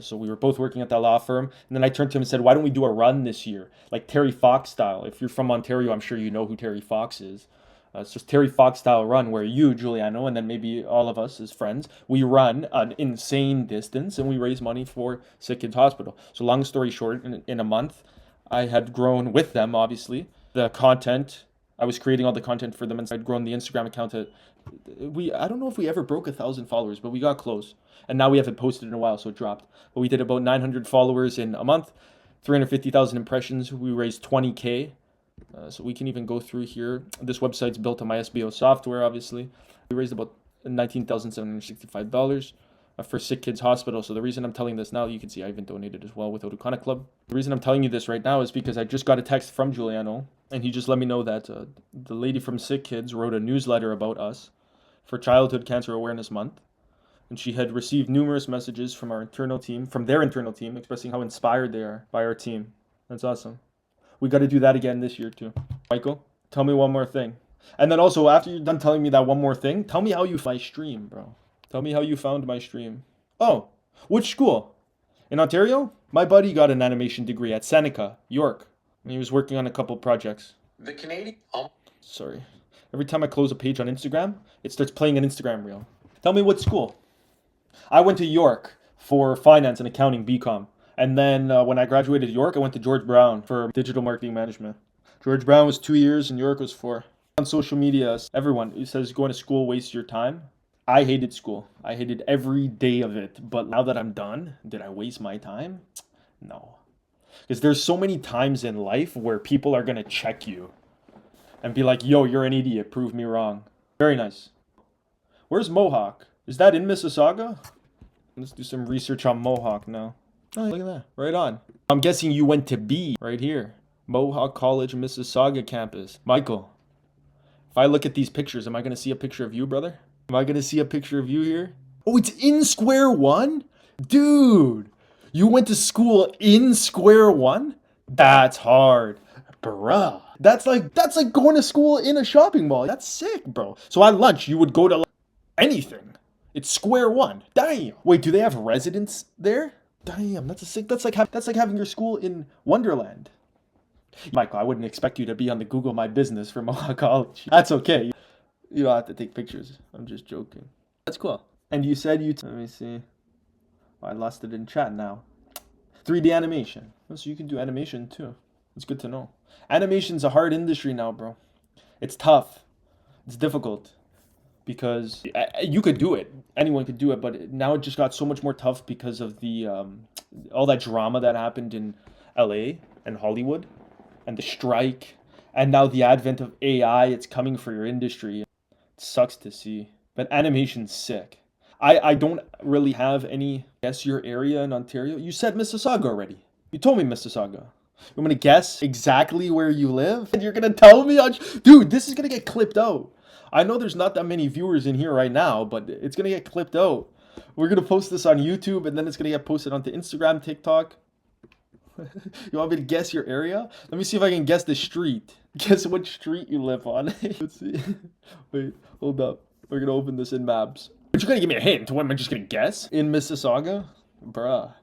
So we were both working at that law firm. And then I turned to him and said, why don't we do a run this year? Like Terry Fox style. If you're from Ontario, I'm sure you know who Terry Fox is. It's just Terry Fox style run where you, Giuliano, and then maybe all of us as friends, we run an insane distance and we raise money for Sick Kids Hospital. So long story short, in a month, I had grown with them, obviously, the content. I was creating all the content for them, and I'd grown the Instagram account to, I don't know if we ever broke 1,000 followers, but we got close. And now we haven't posted in a while, so it dropped. But we did about 900 followers in a month, 350,000 impressions. We raised 20K. So we can even go through here. This website's built on my SBO software, obviously. We raised about $19,765 for Sick Kids Hospital. So the reason I'm telling this now, you can see I even donated as well with Odukana Club. The reason I'm telling you this right now is because I just got a text from Giuliano, and he just let me know that the lady from Sick Kids wrote a newsletter about us for Childhood Cancer Awareness Month. And she had received numerous messages from their internal team, expressing how inspired they are by our team. That's awesome. We got to do that again this year too. Michael, tell me one more thing. And then also, after you're done telling me that one more thing, tell me how you found my stream, bro. Tell me how you found my stream. Oh, which school? In Ontario? My buddy got an animation degree at Seneca, York. And he was working on a couple projects. The Canadian... Sorry. Every time I close a page on Instagram, it starts playing an Instagram reel. Tell me what school. I went to York for finance and accounting, BCom. And then when I graduated York, I went to George Brown for digital marketing management. George Brown was 2 years and York was 4. On social media, everyone who says going to school wastes your time. I hated school. I hated every day of it. But now that I'm done, did I waste my time? No. Because there's so many times in life where people are going to check you and be like, yo, you're an idiot. Prove me wrong. Very nice. Where's Mohawk? Is that in Mississauga? Let's do some research on Mohawk now. Oh, look at that. Right on. I'm guessing you went to B right here. Mohawk College, Mississauga campus. Michael, if I look at these pictures, am I going to see a picture of you, brother? Am I going to see a picture of you here? Oh, it's in Square One? Dude, you went to school in Square One? That's hard. Bruh. That's like going to school in a shopping mall. That's sick, bro. So at lunch, you would go to anything. It's square one. Damn. Wait, do they have residents there? Damn, that's a sick. That's like having your school in Wonderland. Michael, I wouldn't expect you to be on the Google My Business for Mohawk College. That's okay. You don't have to take pictures. I'm just joking. That's cool. And you said let me see. Oh, I lost it in chat now. 3D animation. Oh, so you can do animation too. It's good to know. Animation's a hard industry now, bro. It's tough. It's difficult because you could do it. Anyone could do it, but now it just got so much more tough because of the all that drama that happened in LA and Hollywood and the strike and now the advent of AI. It's coming for your industry. It sucks to see, but animation's sick. I don't really have any guess your area in Ontario. You said Mississauga already. You told me Mississauga. I'm gonna guess exactly where you live, and you're gonna tell me, dude, this is gonna get clipped out. I know there's not that many viewers in here right now, but it's gonna get clipped out. We're gonna post this on YouTube, and then it's gonna get posted onto Instagram, TikTok. You want me to guess your area? Let me see if I can guess the street. Guess which street you live on. Let's see. Wait, hold up. We're gonna open this in Maps. But you gotta give me a hint. What am I just gonna guess? In Mississauga? Bruh.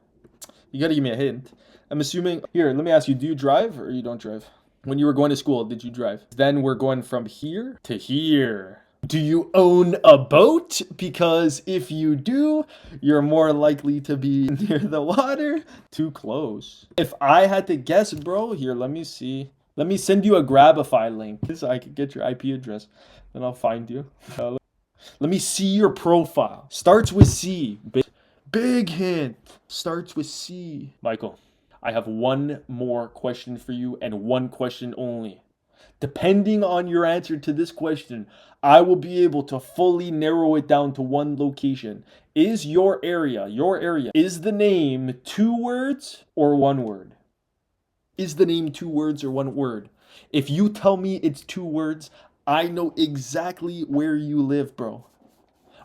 You gotta give me a hint. I'm assuming. Here, let me ask you, do you drive or you don't drive? When you were going to school, did you drive? Then we're going from here to here. Do you own a boat? Because if you do, you're more likely to be near the water. Too close. If I had to guess, bro, here, let me see. Let me send you a Grabify link so I can get your IP address. Then I'll find you. Let me see your profile. Starts with C. Big hint. Starts with C. Michael, I have one more question for you and one question only. Depending on your answer to this question, I will be able to fully narrow it down to one location. Is your area, is the name 2 words or 1 word? Is the name 2 words or 1 word? If you tell me it's 2 words, I know exactly where you live, bro.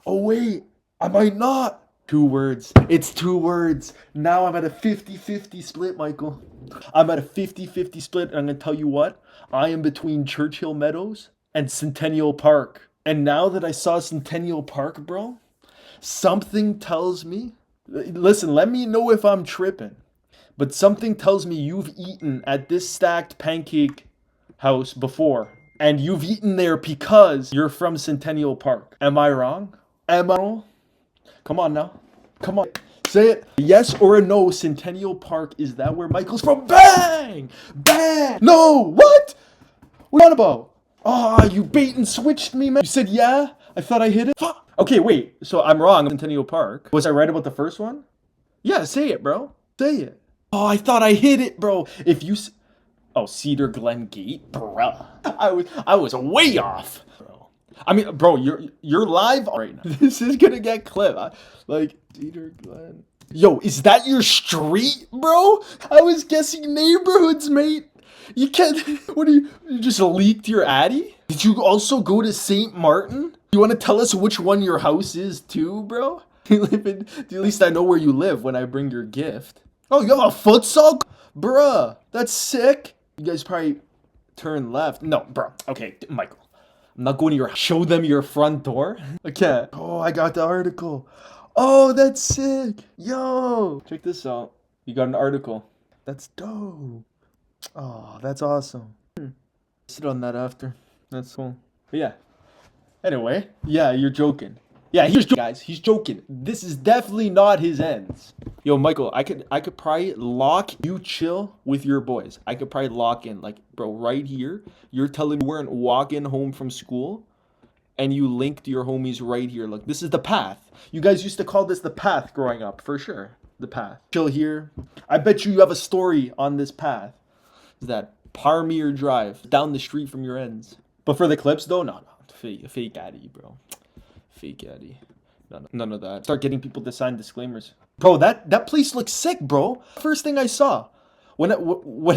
Oh, wait, I might not. 2 words. It's 2 words. Now I'm at a 50-50 split, Michael. I'm at a 50-50 split, and I'm going to tell you what. I am between Churchill Meadows and Centennial Park. And now that I saw Centennial Park, bro, something tells me, listen, let me know if I'm tripping, but something tells me you've eaten at this stacked pancake house before. And you've eaten there because you're from Centennial Park. Am I wrong? Am I wrong? Come on now. Come on. Say it. Yes or a no, Centennial Park, is that where Michael's from? Bang! Bang! No! What? What are you on about? Ah, you bait and switched me, man. You said yeah? I thought I hit it. Fuck. Okay, wait. So I'm wrong. Centennial Park. Was I right about the first one? Yeah, say it, bro. Say it. Oh, I thought I hit it, bro. If you... Oh, Cedar Glen Gate? Bruh. I was way off. I mean, bro, you're live right now. This is gonna get clipped. Like, Cedar Glen. Yo, is that your street, bro? I was guessing neighborhoods, mate. You can't. What you just leaked your Addy? Did you also go to St. Martin? You want to tell us which one your house is too, bro? At least I know where you live when I bring your gift. Oh, you have a futsal? Bruh, that's sick. You guys probably turn left. No, bro. Okay, Michael. I'm not going to your... Show them your front door? Okay. Oh, I got the article. Oh, that's sick. Yo. Check this out. You got an article. That's dope. Oh, that's awesome. Sit on that after. That's cool. But yeah. Anyway. Yeah, you're joking. Yeah, he's joking, guys. He's joking. This is definitely not his ends. Yo, Michael, I could probably lock you chill with your boys. I could probably lock in, like, bro, right here. You're telling me you weren't walking home from school, and you linked your homies right here. Look, this is the path. You guys used to call this the path growing up, for sure. The path. Chill here. I bet you have a story on this path. Is that Parmier Drive, down the street from your ends. But for the clips, though, no. Fake Addy, bro. Fake Addy. None of that. Start getting people to sign disclaimers. Bro, that place looks sick, bro. First thing I saw when I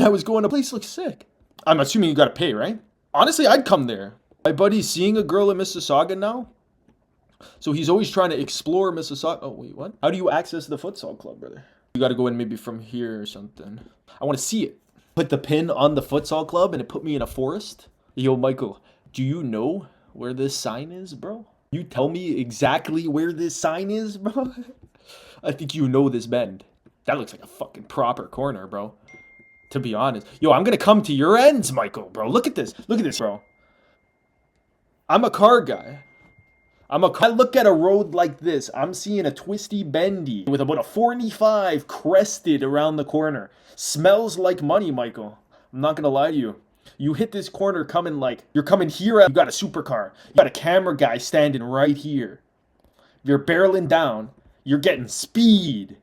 was going, the place looks sick. I'm assuming you gotta pay, right? Honestly, I'd come there. My buddy's seeing a girl in Mississauga now, so he's always trying to explore Mississauga. Oh, wait, what? How do you access the futsal club, brother? You gotta go in maybe from here or something. I want to see it. Put the pin on the futsal club and it put me in a forest. Yo, Michael, do you know where this sign is, bro? You tell me exactly where this sign is, bro? I think you know this bend. That looks like a fucking proper corner, bro. To be honest. Yo, I'm gonna come to your ends, Michael, bro. Look at this. Look at this, bro. I'm a car guy. I look at a road like this. I'm seeing a twisty bendy with about a 45 crested around the corner. Smells like money, Michael. I'm not gonna lie to you. You hit this corner coming like you're coming here. You got a supercar. You got a camera guy standing right here. You're barreling down. You're getting speed,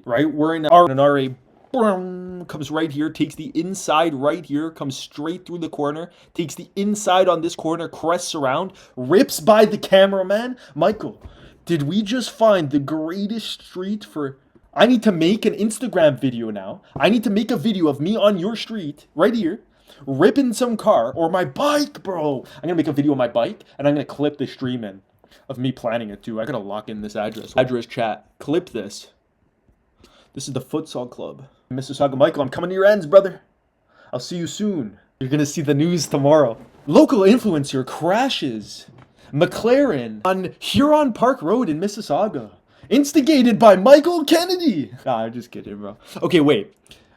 right? We're in an RA. Boom, comes right here, takes the inside right here, comes straight through the corner, takes the inside on this corner, crests around, rips by the cameraman. Michael, did we just find the greatest street for... I need to make an Instagram video now. I need to make a video of me on your street, right here, ripping some car, or my bike, bro. I'm gonna make a video of my bike, and I'm gonna clip the stream in of me planning it too. I gotta lock in this address. Address chat. Clip this. This is the futsal club. Mississauga. Michael, I'm coming to your ends, brother. I'll see you soon. You're gonna see the news tomorrow. Local influencer crashes McLaren on Huron Park Road in Mississauga. Instigated by Michael Kennedy. Nah, I'm just kidding, bro. Okay, wait.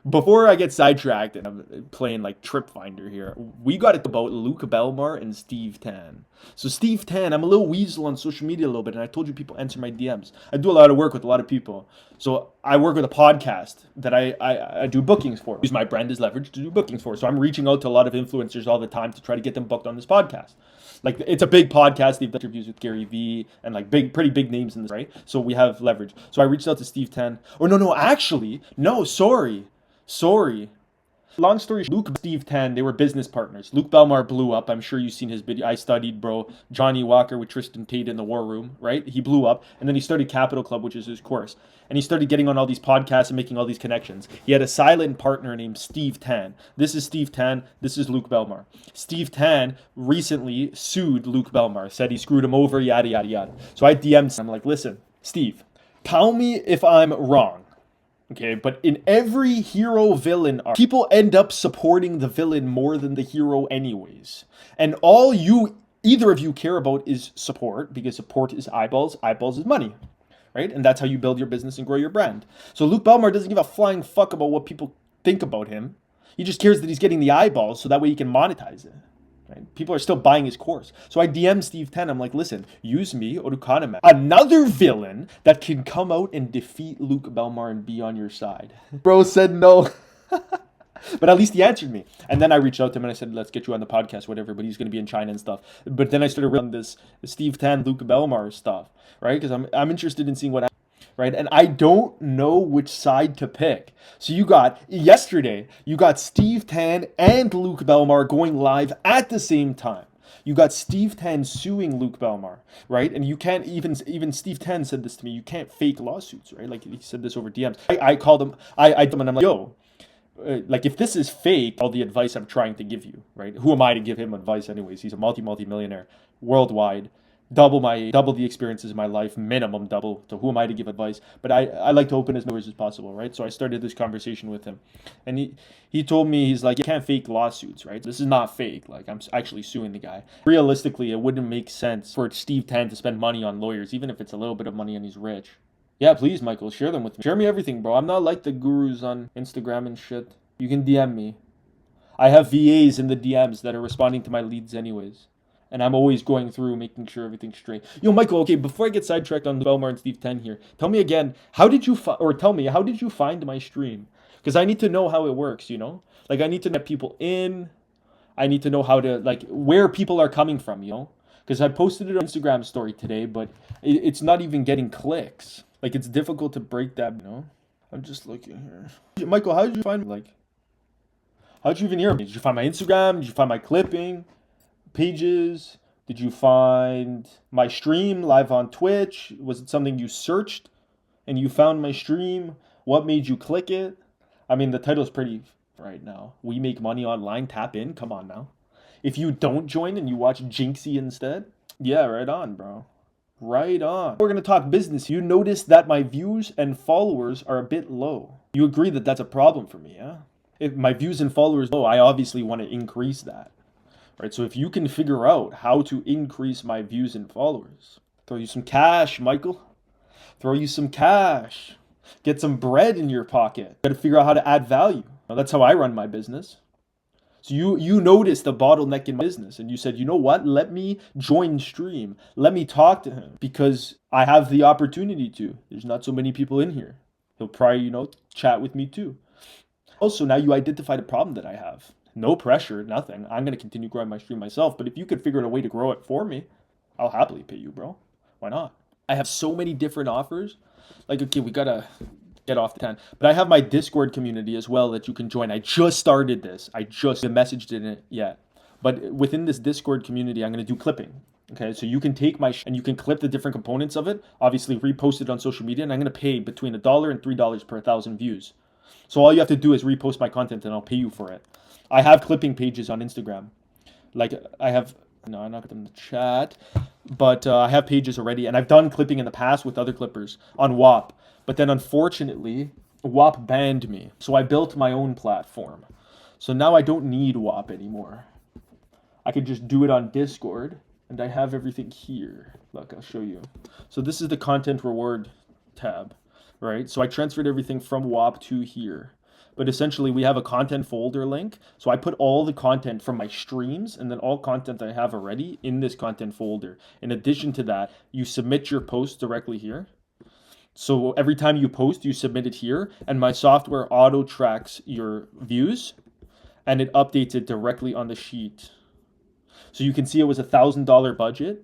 Before I get sidetracked and I'm playing like Trip Finder here, we got it about Luke Belmar and Steve Tan. So Steve Tan, I'm a little weasel on social media a little bit, and I told you people enter my DMs. I do a lot of work with a lot of people. So I work with a podcast that I do bookings for. Use my brand as leverage to do bookings for. So I'm reaching out to a lot of influencers all the time to try to get them booked on this podcast. Like, it's a big podcast. They've done interviews with Gary Vee and like pretty big names in this, right? So we have leverage. So I reached out to Steve Tan. Sorry. Long story short, Luke and Steve Tan, they were business partners. Luke Belmar blew up. I'm sure you've seen his video. I studied, bro. Johnny Walker with Tristan Tate in the War Room, right? He blew up. And then he started Capital Club, which is his course. And he started getting on all these podcasts and making all these connections. He had a silent partner named Steve Tan. This is Steve Tan. This is Luke Belmar. Steve Tan recently sued Luke Belmar, said he screwed him over, yada, yada, yada. So I DM'd him. I'm like, listen, Steve, tell me if I'm wrong. Okay, but in every hero-villain arc, people end up supporting the villain more than the hero anyways. And all either of you care about is support, because support is eyeballs is money, right? And that's how you build your business and grow your brand. So Luke Belmar doesn't give a flying fuck about what people think about him. He just cares that he's getting the eyeballs so that way he can monetize it. Right? People are still buying his course. So I DM Steve Tan. I'm like, listen, use me, Orukaname, another villain that can come out and defeat Luke Belmar and be on your side. Bro said no. But at least he answered me. And then I reached out to him and I said, let's get you on the podcast, whatever. But he's going to be in China and stuff. But then I started reading this Steve Tan, Luke Belmar stuff, right? Because I'm interested in seeing what happens. Right? And I don't know which side to pick. So yesterday, you got Steve Tan and Luke Belmar going live at the same time. You got Steve Tan suing Luke Belmar, right? And you can't even Steve Tan said this to me, you can't fake lawsuits, right? Like, he said this over DMs. I called him, I told him, and I'm like, yo, like, if this is fake, all the advice I'm trying to give you, right? Who am I to give him advice anyways? He's a multi-millionaire worldwide. Double the experiences of my life, minimum double. So who am I to give advice? But I like to open as much as possible, right? So I started this conversation with him. And he told me, he's like, you can't fake lawsuits, right? This is not fake. Like, I'm actually suing the guy. Realistically, it wouldn't make sense for Steve Tan to spend money on lawyers, even if it's a little bit of money and he's rich. Yeah, please, Michael, share them with me. Share me everything, bro. I'm not like the gurus on Instagram and shit. You can DM me. I have VAs in the DMs that are responding to my leads anyways. And I'm always going through, making sure everything's straight. Yo, Michael, okay, before I get sidetracked on Belmar and Steve Tan here, tell me again, how did you find my stream? Because I need to know how it works, you know? Like, I need to get people in. I need to know how to, like, where people are coming from, you know? Because I posted it on Instagram story today, but it's not even getting clicks. Like, it's difficult to break that, you know? I'm just looking here. Michael, how did you find, like, how did you even hear me? Did you find my Instagram? Did you find my clipping pages? Did you find my stream live on Twitch? Was it something you searched and you found my stream? What made you click it? I mean, the title's pretty right now. We make money online, tap in. Come on now. If you don't join and you watch Jinxie instead, yeah, right on, bro. Right on. We're going to talk business. You notice that my views and followers are a bit low. You agree that that's a problem for me, yeah? If my views and followers low, I obviously want to increase that, right? So if you can figure out how to increase my views and followers, throw you some cash, Michael. Throw you some cash. Get some bread in your pocket. Got to figure out how to add value. Now, that's how I run my business. So you noticed the bottleneck in business and you said, you know what? Let me join Stream. Let me talk to him because I have the opportunity to. There's not so many people in here. He'll probably, chat with me too. Also, now you identified a problem that I have. No pressure, nothing. I'm going to continue growing my stream myself. But if you could figure out a way to grow it for me, I'll happily pay you, bro. Why not? I have so many different offers. Like, okay, we got to get off the 10. But I have my Discord community as well that you can join. I just started this. I just messaged in it yet. But within this Discord community, I'm going to do clipping. Okay, so you can take and you can clip the different components of it, obviously repost it on social media, and I'm going to pay between $1 and $3 per 1,000 views. So all you have to do is repost my content and I'll pay you for it. I have clipping pages on Instagram. Like I have, no, I'm not going to chat, but I have pages already and I've done clipping in the past with other clippers on WAP. But then unfortunately, WAP banned me. So I built my own platform. So now I don't need WAP anymore. I could just do it on Discord and I have everything here. Look, I'll show you. So this is the content reward tab. Right? So I transferred everything from WAP to here. But essentially we have a content folder link. So I put all the content from my streams and then all content I have already in this content folder. In addition to that, you submit your post directly here. So every time you post, you submit it here and my software auto tracks your views and it updates it directly on the sheet. So you can see it was $1,000 budget.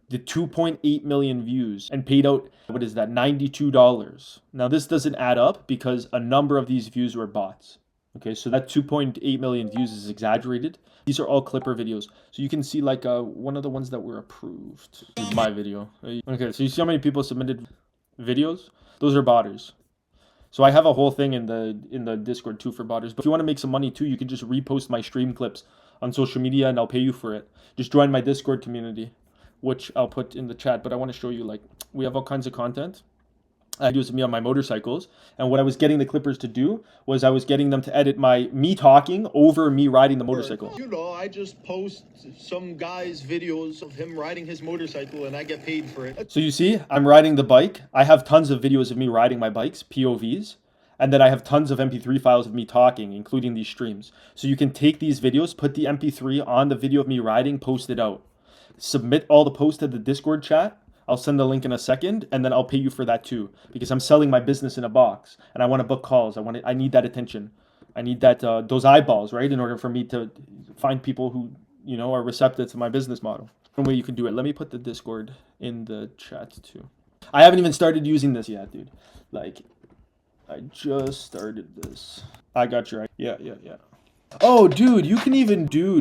The 2.8 million views and paid out, what is that, $92. Now this doesn't add up because a number of these views were bots. Okay, so that 2.8 million views is exaggerated. These are all Clipper videos. So you can see like one of the ones that were approved. This is my video. Okay, so you see how many people submitted videos? Those are botters. So I have a whole thing in the Discord too for botters. But if you want to make some money too, you can just repost my stream clips on social media and I'll pay you for it. Just join my Discord community, which I'll put in the chat, but I want to show you, like, we have all kinds of content. I do this with me on my motorcycles, and what I was getting the clippers to do was I was getting them to edit me talking over me riding the motorcycle. I just post some guy's videos of him riding his motorcycle, and I get paid for it. So you see, I'm riding the bike. I have tons of videos of me riding my bikes, POVs, and then I have tons of MP3 files of me talking, including these streams. So you can take these videos, put the MP3 on the video of me riding, post it out. Submit all the posts to the Discord chat. I'll send the link in a second, and then I'll pay you for that too, because I'm selling my business in a box, and I want to book calls. I need that attention. I need that those eyeballs, right, in order for me to find people who are receptive to my business model. One way you can do it. Let me put the Discord in the chat too. I haven't even started using this yet, dude. Like, I just started this. I got your yeah. Oh, dude,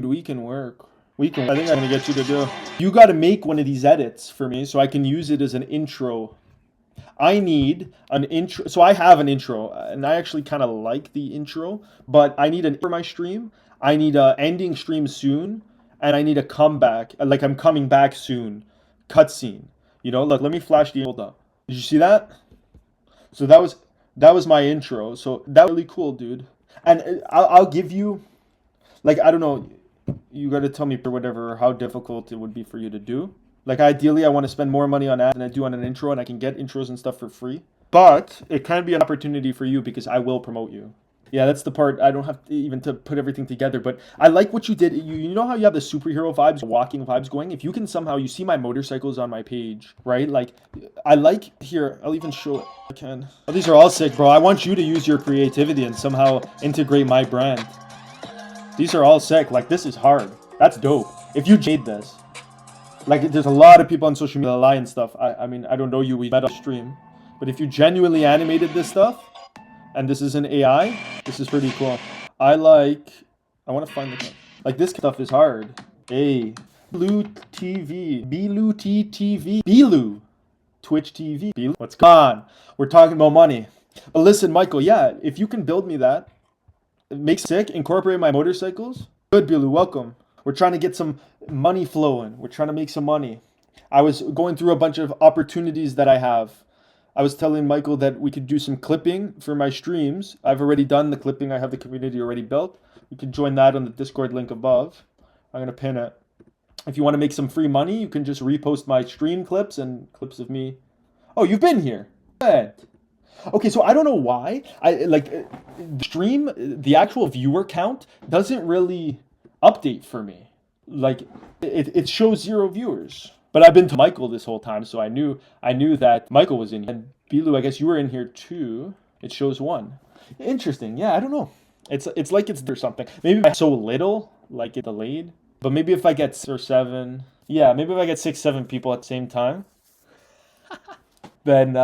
we can work. I think I'm gonna get you to do. You gotta make one of these edits for me so I can use it as an intro. I need an intro. So I have an intro, and I actually kind of like the intro, but I need an for my stream. I need a ending stream soon, and I need a comeback. Like I'm coming back soon. Cutscene. Look, let me flash the. Hold up. Did you see that? So that was my intro. So that was really cool, dude. And I'll give you, like, I don't know. You got to tell me for whatever how difficult it would be for you to do. Like ideally I want to spend more money on ads than I do on an intro, and I can get intros and stuff for free. But it can be an opportunity for you because I will promote you. Yeah, that's the part I don't have to even to put everything together. But I like what you did. You know how you have the superhero vibes, walking vibes going? If you can somehow, you see my motorcycles on my page, right? Like I like here, I'll even show it. I can. Oh, these are all sick, bro. I want you to use your creativity and somehow integrate my brand. These are all sick. Like, this is hard. That's dope. If you made this. Like, there's a lot of people on social media that lie and stuff. I mean, I don't know you. We met on stream. But if you genuinely animated this stuff, and this is an AI, this is pretty cool. I want to find the... Like, this stuff is hard. Hey. Blue TV. Bilu TV. Bilu. Twitch TV. Bilu. What's going on? We're talking about money. But listen, Michael, yeah, if you can build me that, make sick, incorporate my motorcycles. Good, Bilu, welcome. We're trying to get some money flowing. We're trying to make some money. I was going through a bunch of opportunities that I have I was telling Michael that we could do some clipping for my streams. I've already done the clipping. I have the community already built. You can join that on the Discord link above. I'm going to pin it. If you want to make some free money, you can just repost my stream clips and clips of me. Oh, you've been here. Good. Okay, so I don't know why. The stream, the actual viewer count doesn't really update for me. Like it shows 0 viewers. But I've been to Michael this whole time, so I knew that Michael was in here. And Bilu, I guess you were in here too. It shows 1. Interesting. Yeah, I don't know. It's like it's there something. Maybe I'm so little, like it delayed. But maybe if I get 6 or 7, yeah, maybe if I get 6, 7 people at the same time, then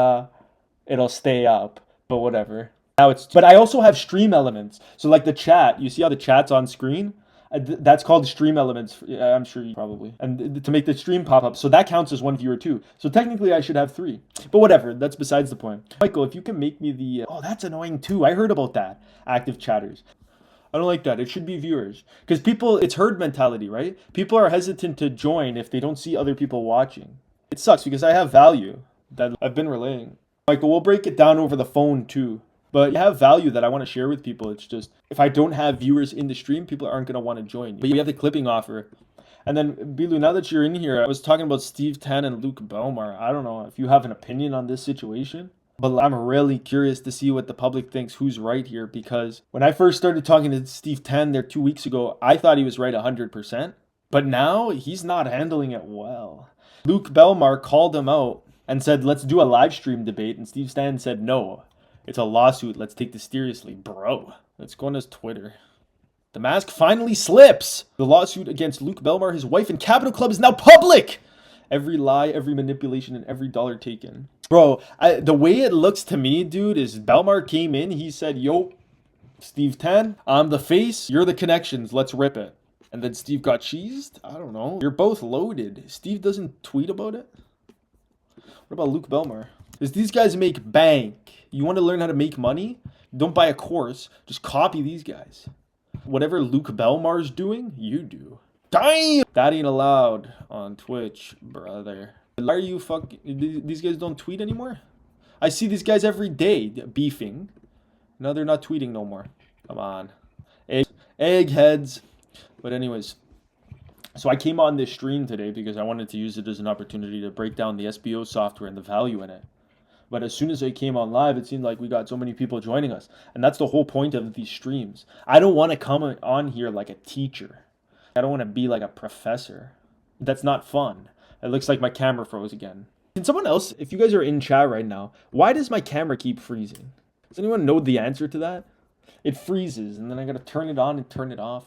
it'll stay up. But whatever. But I also have stream elements. So like the chat, you see how the chat's on screen? That's called stream elements. I'm sure you probably. And to make the stream pop up. So that counts as 1 viewer too. So technically I should have 3. But whatever, that's besides the point. Michael, if you can make me the... oh, that's annoying too. I heard about that. Active chatters. I don't like that. It should be viewers. Because people, it's herd mentality, right? People are hesitant to join if they don't see other people watching. It sucks because I have value that I've been relaying. Michael, we'll break it down over the phone too. But you have value that I want to share with people. It's just, if I don't have viewers in the stream, people aren't going to want to join. But you have the clipping offer. And then, Bilu, now that you're in here, I was talking about Steve Tan and Luke Belmar. I don't know if you have an opinion on this situation. But I'm really curious to see what the public thinks, who's right here. Because when I first started talking to Steve Tan there 2 weeks ago, I thought he was right 100%. But now, he's not handling it well. Luke Belmar called him out and said, let's do a live stream debate. And Steve Tan said, no. It's a lawsuit. Let's take this seriously. Bro, let's go on his Twitter. The mask finally slips. The lawsuit against Luke Belmar, his wife, and Capital Club is now public. Every lie, every manipulation, and every dollar taken. Bro, the way it looks to me, dude, is Belmar came in. He said, yo, Steve Tan, I'm the face. You're the connections. Let's rip it. And then Steve got cheesed? I don't know. You're both loaded. Steve doesn't tweet about it? What about Luke Belmar? Because these guys make bank. You want to learn how to make money? Don't buy a course. Just copy these guys. Whatever Luke Belmar's doing, you do. Damn! That ain't allowed on Twitch, brother. Why are you fucking... these guys don't tweet anymore? I see these guys every day beefing. No, they're not tweeting no more. Come on. Eggheads. But anyways... so I came on this stream today because I wanted to use it as an opportunity to break down the SBO software and the value in it. But as soon as I came on live, it seemed like we got so many people joining us. And that's the whole point of these streams. I don't want to come on here like a teacher. I don't want to be like a professor. That's not fun. It looks like my camera froze again. Can someone else, if you guys are in chat right now, why does my camera keep freezing? Does anyone know the answer to that? It freezes, and then I gotta turn it on and turn it off.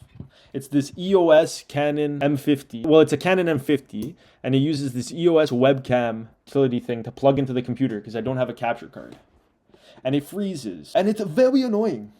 It's this EOS Canon M50. Well, it's a Canon M50, and it uses this EOS webcam utility thing to plug into the computer because I don't have a capture card. And it freezes. And it's very annoying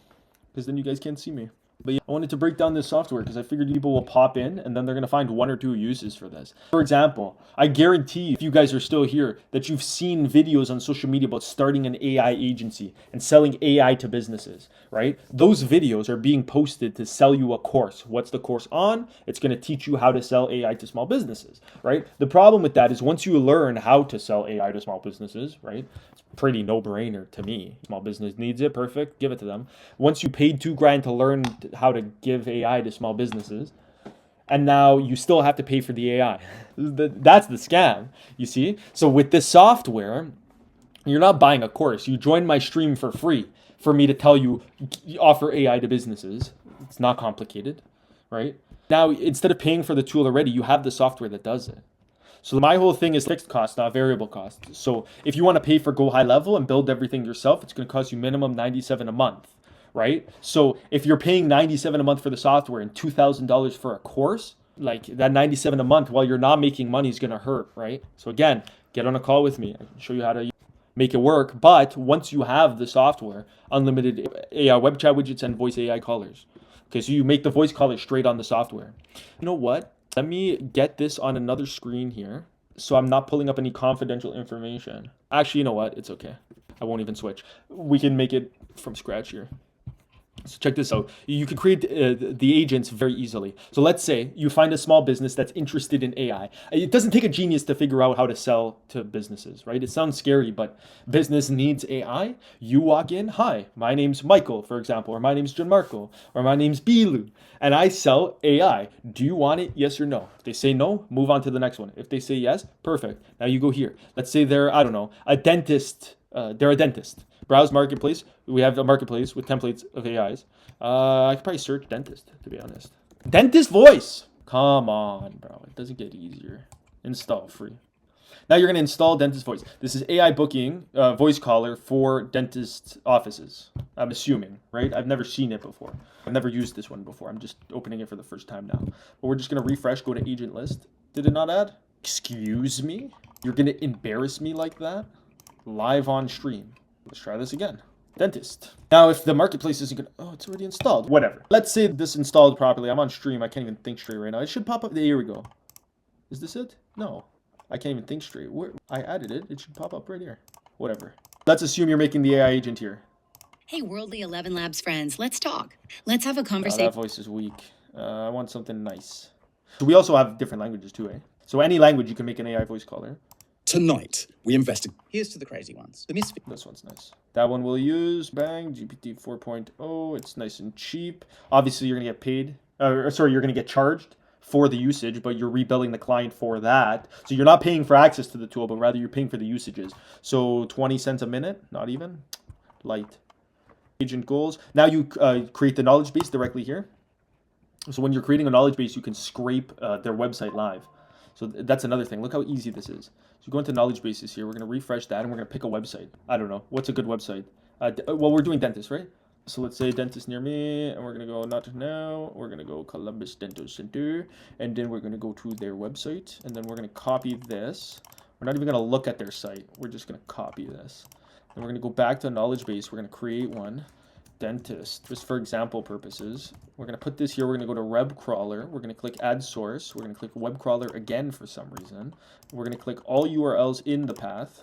because then you guys can't see me. But yeah, I wanted to break down this software because I figured people will pop in and then they're going to find 1 or 2 uses for this. For example, I guarantee if you guys are still here that you've seen videos on social media about starting an AI agency and selling AI to businesses, right? Those videos are being posted to sell you a course. What's the course on? It's going to teach you how to sell AI to small businesses, right? The problem with that is once you learn how to sell AI to small businesses, right? It's pretty no-brainer to me. Small business needs it, perfect, give it to them. Once you paid $2,000 to learn how to give AI to small businesses, and now you still have to pay for the AI. That's the scam, you see? So with this software, you're not buying a course. You join my stream for free for me to tell you, offer AI to businesses. It's not complicated, right? Now, instead of paying for the tool already, you have the software that does it. So my whole thing is fixed cost, not variable cost. So if you want to pay for Go High Level and build everything yourself, it's going to cost you minimum $97 a month, right? So if you're paying $97 a month for the software and $2,000 for a course, like that $97 a month while you're not making money is going to hurt, right? So again, get on a call with me. I can show you how to make it work. But once you have the software, unlimited AI web chat widgets and voice AI callers. Okay, so you make the voice caller straight on the software. You know what? Let me get this on another screen here so I'm not pulling up any confidential information. Actually, you know what? It's okay. I won't even switch. We can make it from scratch here. So check this out. You can create the agents very easily. So let's say you find a small business that's interested in AI. It doesn't take a genius to figure out how to sell to businesses, right? It sounds scary, but business needs AI. You walk in, hi, my name's Michael, for example, or my name's Gianmarco, or my name's Bilu, and I sell AI. Do you want it? Yes or no? If they say no, move on to the next one. If they say yes, perfect. Now you go here. Let's say they're, I don't know, a dentist. They're a dentist. Browse marketplace. We have a marketplace with templates of AIs. I could probably search dentist, to be honest. Dentist voice. Come on, bro. It doesn't get easier. Install free. Now you're going to install dentist voice. This is AI booking voice caller for dentist offices. I'm assuming, right? I've never seen it before. I've never used this one before. I'm just opening it for the first time now. But we're just going to refresh, go to agent list. Did it not add? Excuse me? You're going to embarrass me like that? Live on stream. Let's try this again. Dentist. Now, if the marketplace isn't gonna, oh, it's already installed. Whatever. Let's say this installed properly. I'm on stream. I can't even think straight right now. It should pop up. Here we go. Is this it? No. I can't even think straight. Where I added it. It should pop up right here. Whatever. Let's assume you're making the AI agent here. Hey, Worldly 11 Labs friends, let's talk. Let's have a Oh, conversation. that voice is weak. I want something nice. So we also have different languages too, eh? So any language you can make an AI voice caller. Tonight, we invested. Here's to the crazy ones. The misfit. This one's nice. That one we'll use. Bang. GPT 4.0. It's nice and cheap. Obviously, you're going to get paid. Sorry, you're going to get charged for the usage, but you're rebilling the client for that. So you're not paying for access to the tool, but rather you're paying for the usages. So 20 cents a minute, not even. Light. Agent goals. Now you create the knowledge base directly here. So when you're creating a knowledge base, you can scrape their website live. So that's another thing. Look how easy this is. So go into knowledge bases here. We're going to refresh that, and we're going to pick a website. I don't know. What's a good website? Well, we're doing dentist, right? So let's say dentist near me, and we're going to go not now. We're going to go Columbus Dental Center, and then we're going to go to their website, and then we're going to copy this. We're not even going to look at their site. We're just going to copy this. Then we're going to go back to a knowledge base. We're going to create one. Dentist, just for example purposes. We're going to put this here. We're going to go to web crawler. We're going to click add source. We're going to click web crawler again for some reason. We're going to click all URLs in the path,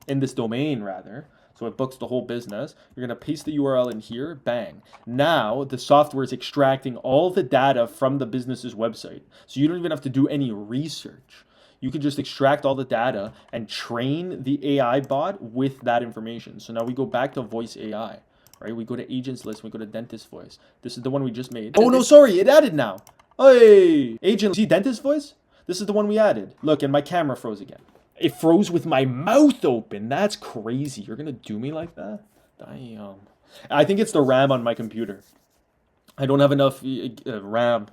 in this domain rather. So it books the whole business. You're going to paste the URL in here. Bang. Now the software is extracting all the data from the business's website. So you don't even have to do any research. You can just extract all the data and train the AI bot with that information. So now we go back to voice AI. Right, we go to agents list, we go to dentist voice. This is the one we just made. Oh no, sorry, it added now. Hey, agent, see dentist voice? This is the one we added. Look, and my camera froze again. It froze with my mouth open. That's crazy. You're gonna do me like that? Damn. I think it's the RAM on my computer. I don't have enough RAM.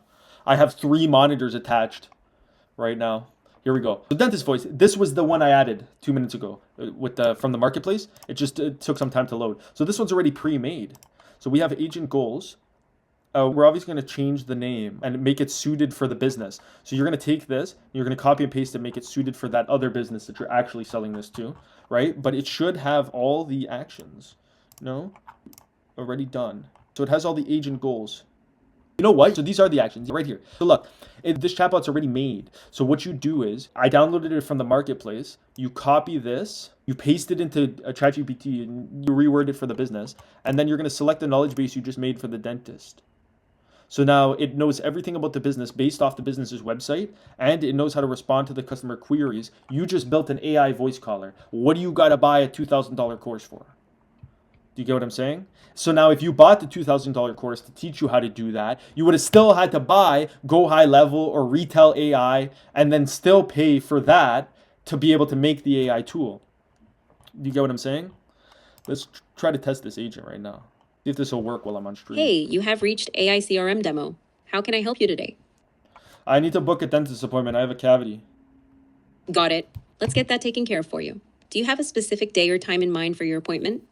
I have 3 monitors attached right now. Here we go. The dentist voice. This was the one I added 2 minutes ago with from the marketplace. It just took some time to load. So this one's already pre-made. So we have agent goals. We're obviously going to change the name and make it suited for the business. So you're going to take this, you're going to copy and paste it, make it suited for that other business that you're actually selling this to, right? But it should have all the actions. No? Already done. So it has all the agent goals. You know what? So these are the actions right here. So look, this chatbot's already made. So what you do is, I downloaded it from the marketplace. You copy this, you paste it into a ChatGPT, and you reword it for the business. And then you're going to select the knowledge base you just made for the dentist. So now it knows everything about the business based off the business's website, and it knows how to respond to the customer queries. You just built an AI voice caller. What do you got to buy a $2,000 course for? Do you get what I'm saying? So now if you bought the $2,000 course to teach you how to do that, you would have still had to buy Go High Level or Retail AI and then still pay for that to be able to make the AI tool. Do you get what I'm saying? Let's try to test this agent right now. See if this will work while I'm on stream. Hey, you have reached AI CRM demo. How can I help you today? I need to book a dentist appointment. I have a cavity. Got it. Let's get that taken care of for you. Do you have a specific day or time in mind for your appointment?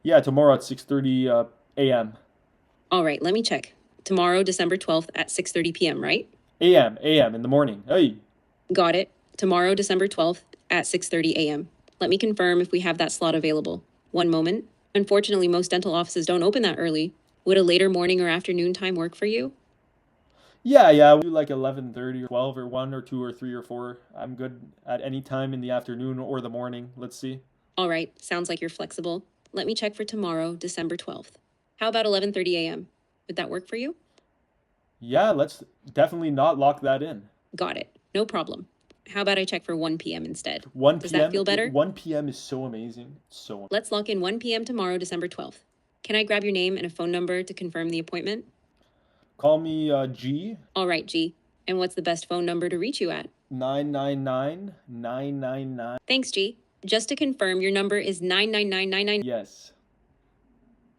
Yeah, tomorrow at 6:30 a.m. All right, let me check. Tomorrow, December 12th at 6:30 p.m., right? A.m. in the morning. Hey. Got it. Tomorrow, December 12th at 6:30 a.m. Let me confirm if we have that slot available. One moment. Unfortunately, most dental offices don't open that early. Would a later morning or afternoon time work for you? Yeah, we do like 11:30 or 12 or 1 or 2 or 3 or 4. I'm good at any time in the afternoon or the morning. Let's see. All right, sounds like you're flexible. Let me check for tomorrow, December 12th. How about 11:30 a.m.? Would that work for you? Yeah, let's definitely not lock that in. Got it. No problem. How about I check for 1 p.m. instead? 1 Does p.m. that feel better? 1 p.m. is so amazing. So Let's lock in 1 p.m. tomorrow, December 12th. Can I grab your name and a phone number to confirm the appointment? call me G. All right, G. And what's the best phone number to reach you at? 999-999. Thanks, G. Just to confirm, your number is 99999. Yes.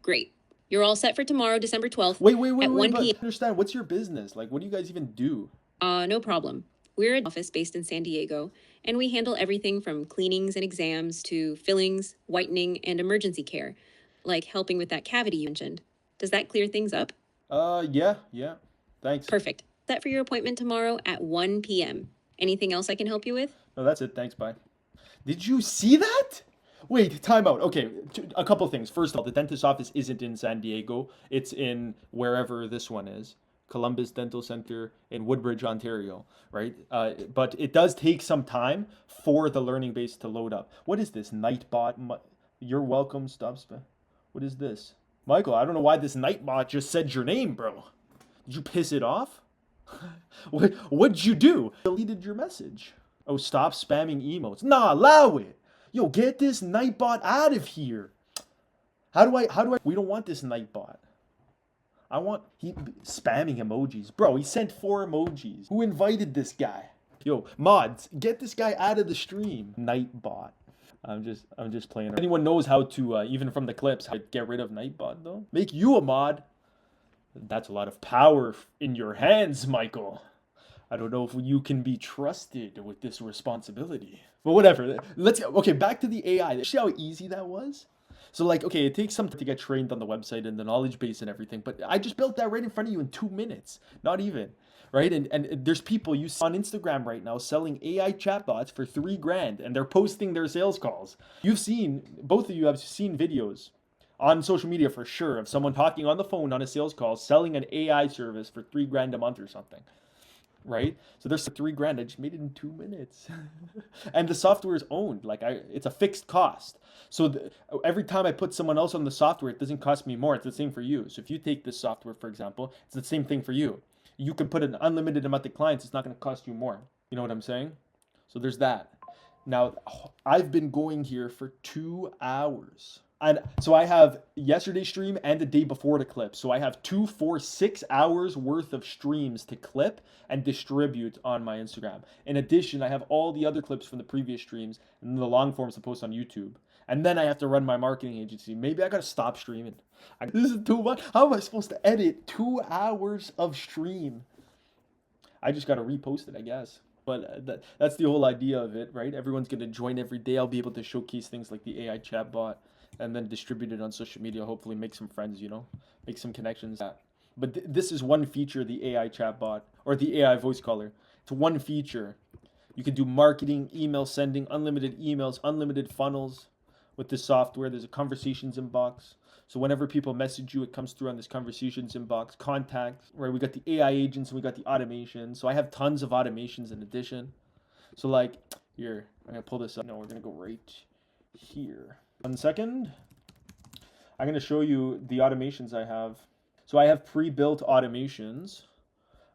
Great. You're all set for tomorrow, December 12th. Wait, at 1 but p.m. understand, what's your business? Like, what do you guys even do? No problem. We're an office based in San Diego, and we handle everything from cleanings and exams to fillings, whitening, and emergency care, like helping with that cavity you mentioned. Does that clear things up? Yeah. Thanks. Perfect. Set for your appointment tomorrow at 1 p.m. Anything else I can help you with? No, that's it. Thanks, bye. Did you see that? Wait, time out. Okay, a couple things. First of all, the dentist's office isn't in San Diego. It's in wherever this one is. Columbus Dental Center in Woodbridge, Ontario, right? But it does take some time for the learning base to load up. What is this? Nightbot? You're welcome. Stop. What is this? Michael, I don't know why this Nightbot just said your name, bro. Did you piss it off? What'd you do? Deleted your message. Oh, stop spamming emotes. Nah, allow it. Yo, get this Nightbot out of here. How do I, we don't want this Nightbot. I want, spamming emojis. Bro, he sent 4 emojis. Who invited this guy? Yo, mods, get this guy out of the stream. Nightbot. I'm just playing. If anyone knows how to, even from the clips, how to get rid of Nightbot though? Make you a mod. That's a lot of power in your hands, Michael. I don't know if you can be trusted with this responsibility. But whatever. Okay, back to the AI. See how easy that was? So like, okay, it takes some time to get trained on the website and the knowledge base and everything, but I just built that right in front of you in 2 minutes. Not even, right? And there's people you see on Instagram right now selling AI chatbots for $3,000 and they're posting their sales calls. Both of you have seen videos on social media for sure of someone talking on the phone on a sales call, selling an AI service for $3,000 a month or something. Right? So there's $3,000. I just made it in 2 minutes. And the software is owned. Like it's a fixed cost. So every time I put someone else on the software, it doesn't cost me more. It's the same for you. So if you take this software, for example, it's the same thing for you. You can put an unlimited amount of clients. It's not going to cost you more. You know what I'm saying? So there's that. Now, I've been going here for 2 hours. And so I have yesterday's stream and the day before to clip. So I have 2, 4, 6 hours worth of streams to clip and distribute on my Instagram. In addition, I have all the other clips from the previous streams and the long forms to post on YouTube. And then I have to run my marketing agency. Maybe I gotta stop streaming. This is too much. How am I supposed to edit 2 hours of stream? I just gotta repost it, I guess. But that's the whole idea of it, right? Everyone's gonna join every day. I'll be able to showcase things like the AI chatbot and then distribute it on social media, hopefully make some friends, make some connections. But this is one feature, the AI chatbot, or the AI voice caller. It's one feature. You can do marketing, email sending, unlimited emails, unlimited funnels with this software. There's a conversations inbox. So whenever people message you, it comes through on this conversations inbox. Contacts, right? We got the AI agents and we got the automation. So I have tons of automations in addition. So like, here, I'm gonna pull this up. No, we're gonna go right here. 1 second. I'm going to show you the automations I have. So I have pre-built automations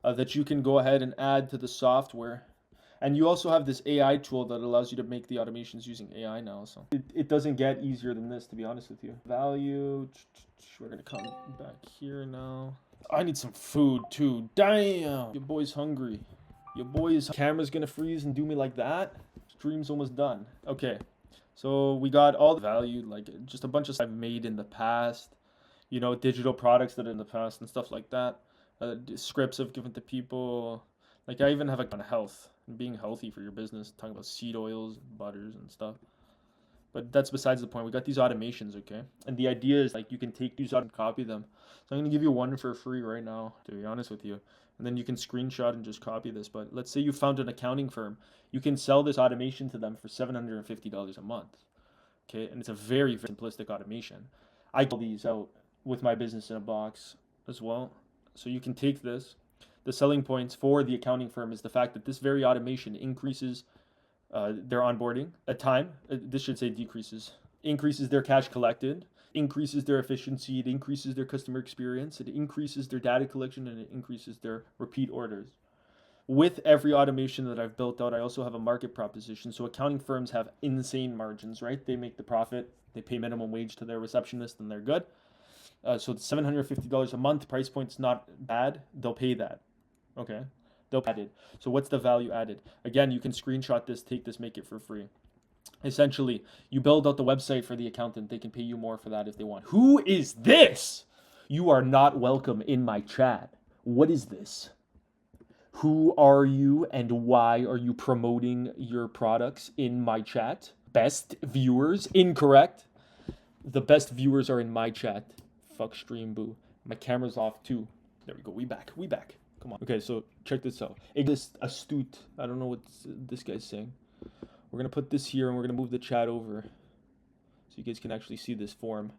that you can go ahead and add to the software. And you also have this AI tool that allows you to make the automations using AI now. So it doesn't get easier than this, to be honest with you. Value. We're going to come back here now. I need some food too. Damn. Your boy's hungry. Your boy's camera's going to freeze and do me like that. Stream's almost done. Okay. So we got all the value, like just a bunch of stuff I've made in the past, digital products that are in the past and stuff like that. Scripts I've given to people. Like I even have on health and being healthy for your business, talking about seed oils, butters and stuff. But that's besides the point. We got these automations, okay? And the idea is like you can take these out and copy them. So I'm going to give you one for free right now, to be honest with you. And then you can screenshot and just copy this. But let's say you found an accounting firm. You can sell this automation to them for $750 a month. Okay, and it's a very, very simplistic automation. I call these out with my business in a box as well. So you can take this. The selling points for the accounting firm is the fact that this very automation increases their onboarding time. This should say decreases. increases their cash collected, increases their efficiency, it increases their customer experience, it increases their data collection, and it increases their repeat orders. With every automation that I've built out, I also have a market proposition. So accounting firms have insane margins, right? They make the profit, they pay minimum wage to their receptionist, and they're good. So it's $750 a month, price point's not bad. They'll pay that. Okay, they'll pay it. So what's the value added? Again, you can screenshot this, take this, make it for free. Essentially, you build out the website for the accountant. They can pay you more for that if they want. Who is this? You are not welcome in my chat. What is this? Who are you and why are you promoting your products in my chat? Best viewers? Incorrect. The best viewers are in my chat. Fuck stream, boo. My camera's off too. There we go. We back. Come on. Okay, so check this out. This astute. I don't know what this guy's saying. We're going to put this here and we're going to move the chat over so you guys can actually see this form.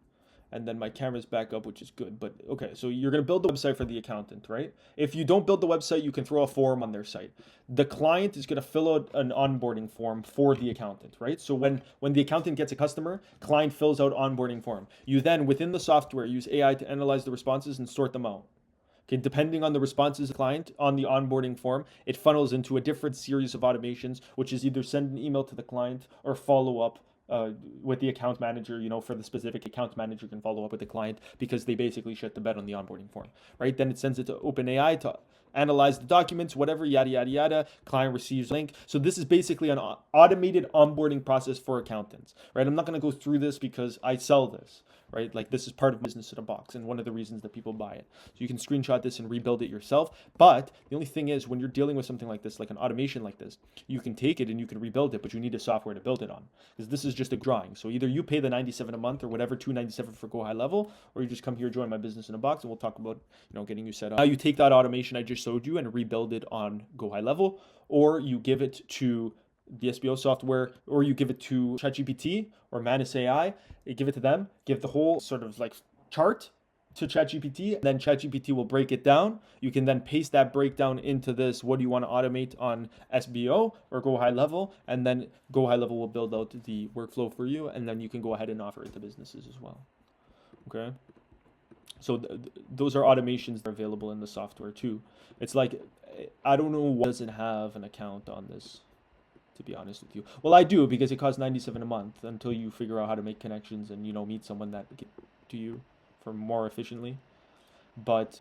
And then my camera's back up, which is good. But okay, so you're going to build the website for the accountant, right? If you don't build the website, you can throw a form on their site. The client is going to fill out an onboarding form for the accountant, right? So when the accountant gets a customer, client fills out onboarding form. You then, within the software, use AI to analyze the responses and sort them out. Okay, depending on the responses of the client on the onboarding form, it funnels into a different series of automations, which is either send an email to the client or follow up with the account manager, for the specific account manager can follow up with the client because they basically shit the bed on the onboarding form, right? Then it sends it to OpenAI to analyze the documents, whatever, yada, yada, yada. Client receives link. So this is basically an automated onboarding process for accountants, right? I'm not going to go through this because I sell this, right? Like this is part of business in a box and one of the reasons that people buy it. So you can screenshot this and rebuild it yourself. But the only thing is when you're dealing with something like this, like an automation like this, you can take it and you can rebuild it, but you need a software to build it on because this is just a drawing. So either you pay the $97 a month or whatever, $297 for Go High Level, or you just come here, join my business in a box, and we'll talk about, getting you set up. Now you take that automation I just showed you and rebuild it on Go High Level, or you give it to the SBO software, or you give it to ChatGPT or Manus AI. You give it to them, give the whole sort of like chart to ChatGPT, and then ChatGPT will break it down. You can then paste that breakdown into this. What do you want to automate on SBO or Go High Level? And then Go High Level will build out the workflow for you, and then you can go ahead and offer it to businesses as well. Okay. So those are automations that are available in the software too. It's like, I don't know what doesn't have an account on this, to be honest with you. Well, I do, because it costs $97 a month until you figure out how to make connections and, meet someone that get to you for more efficiently. But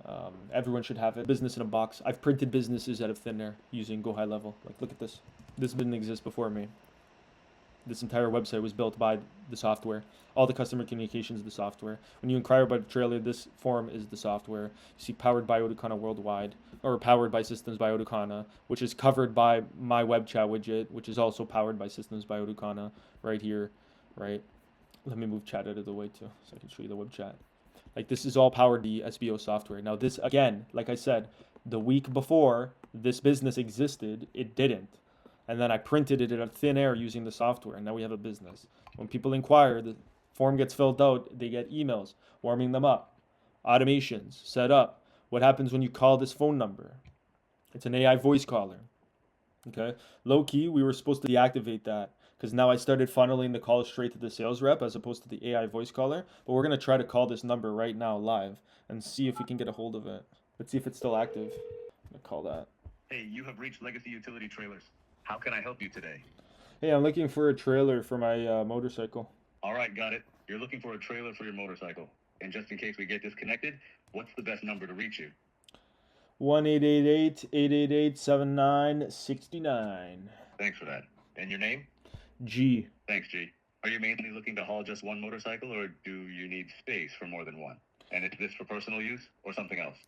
everyone should have it. Business in a box. I've printed businesses out of thin air using Go High Level. Like, look at this. This didn't exist before me. This entire website was built by the software. All the customer communications, the software. When you inquire about a trailer, this form is the software. You see powered by Otakana Worldwide, or powered by Systems by Otakana, which is covered by my web chat widget, which is also powered by Systems by Otakana right here, right? Let me move chat out of the way too, so I can show you the web chat. Like, this is all powered the SBO software. Now this, again, like I said, the week before this business existed, it didn't. And then I printed it out of thin air using the software, and now we have a business. When people inquire, the form gets filled out, they get emails warming them up, automations set up. What happens when you call this phone number? It's an AI voice caller. Okay, low key, we were supposed to deactivate that because now I started funneling the call straight to the sales rep as opposed to the AI voice caller. But we're gonna try to call this number right now live and see if we can get a hold of it. Let's see if it's still active. I'm gonna call that. Hey, you have reached Legacy Utility Trailers. How can I help you today? Hey, I'm looking for a trailer for my motorcycle. All right, got it. You're looking for a trailer for your motorcycle. And just in case we get disconnected, what's the best number to reach you? 1-888-888-7969. Thanks for that. And your name? G. Thanks, G. Are you mainly looking to haul just one motorcycle, or do you need space for more than one? And is this for personal use or something else?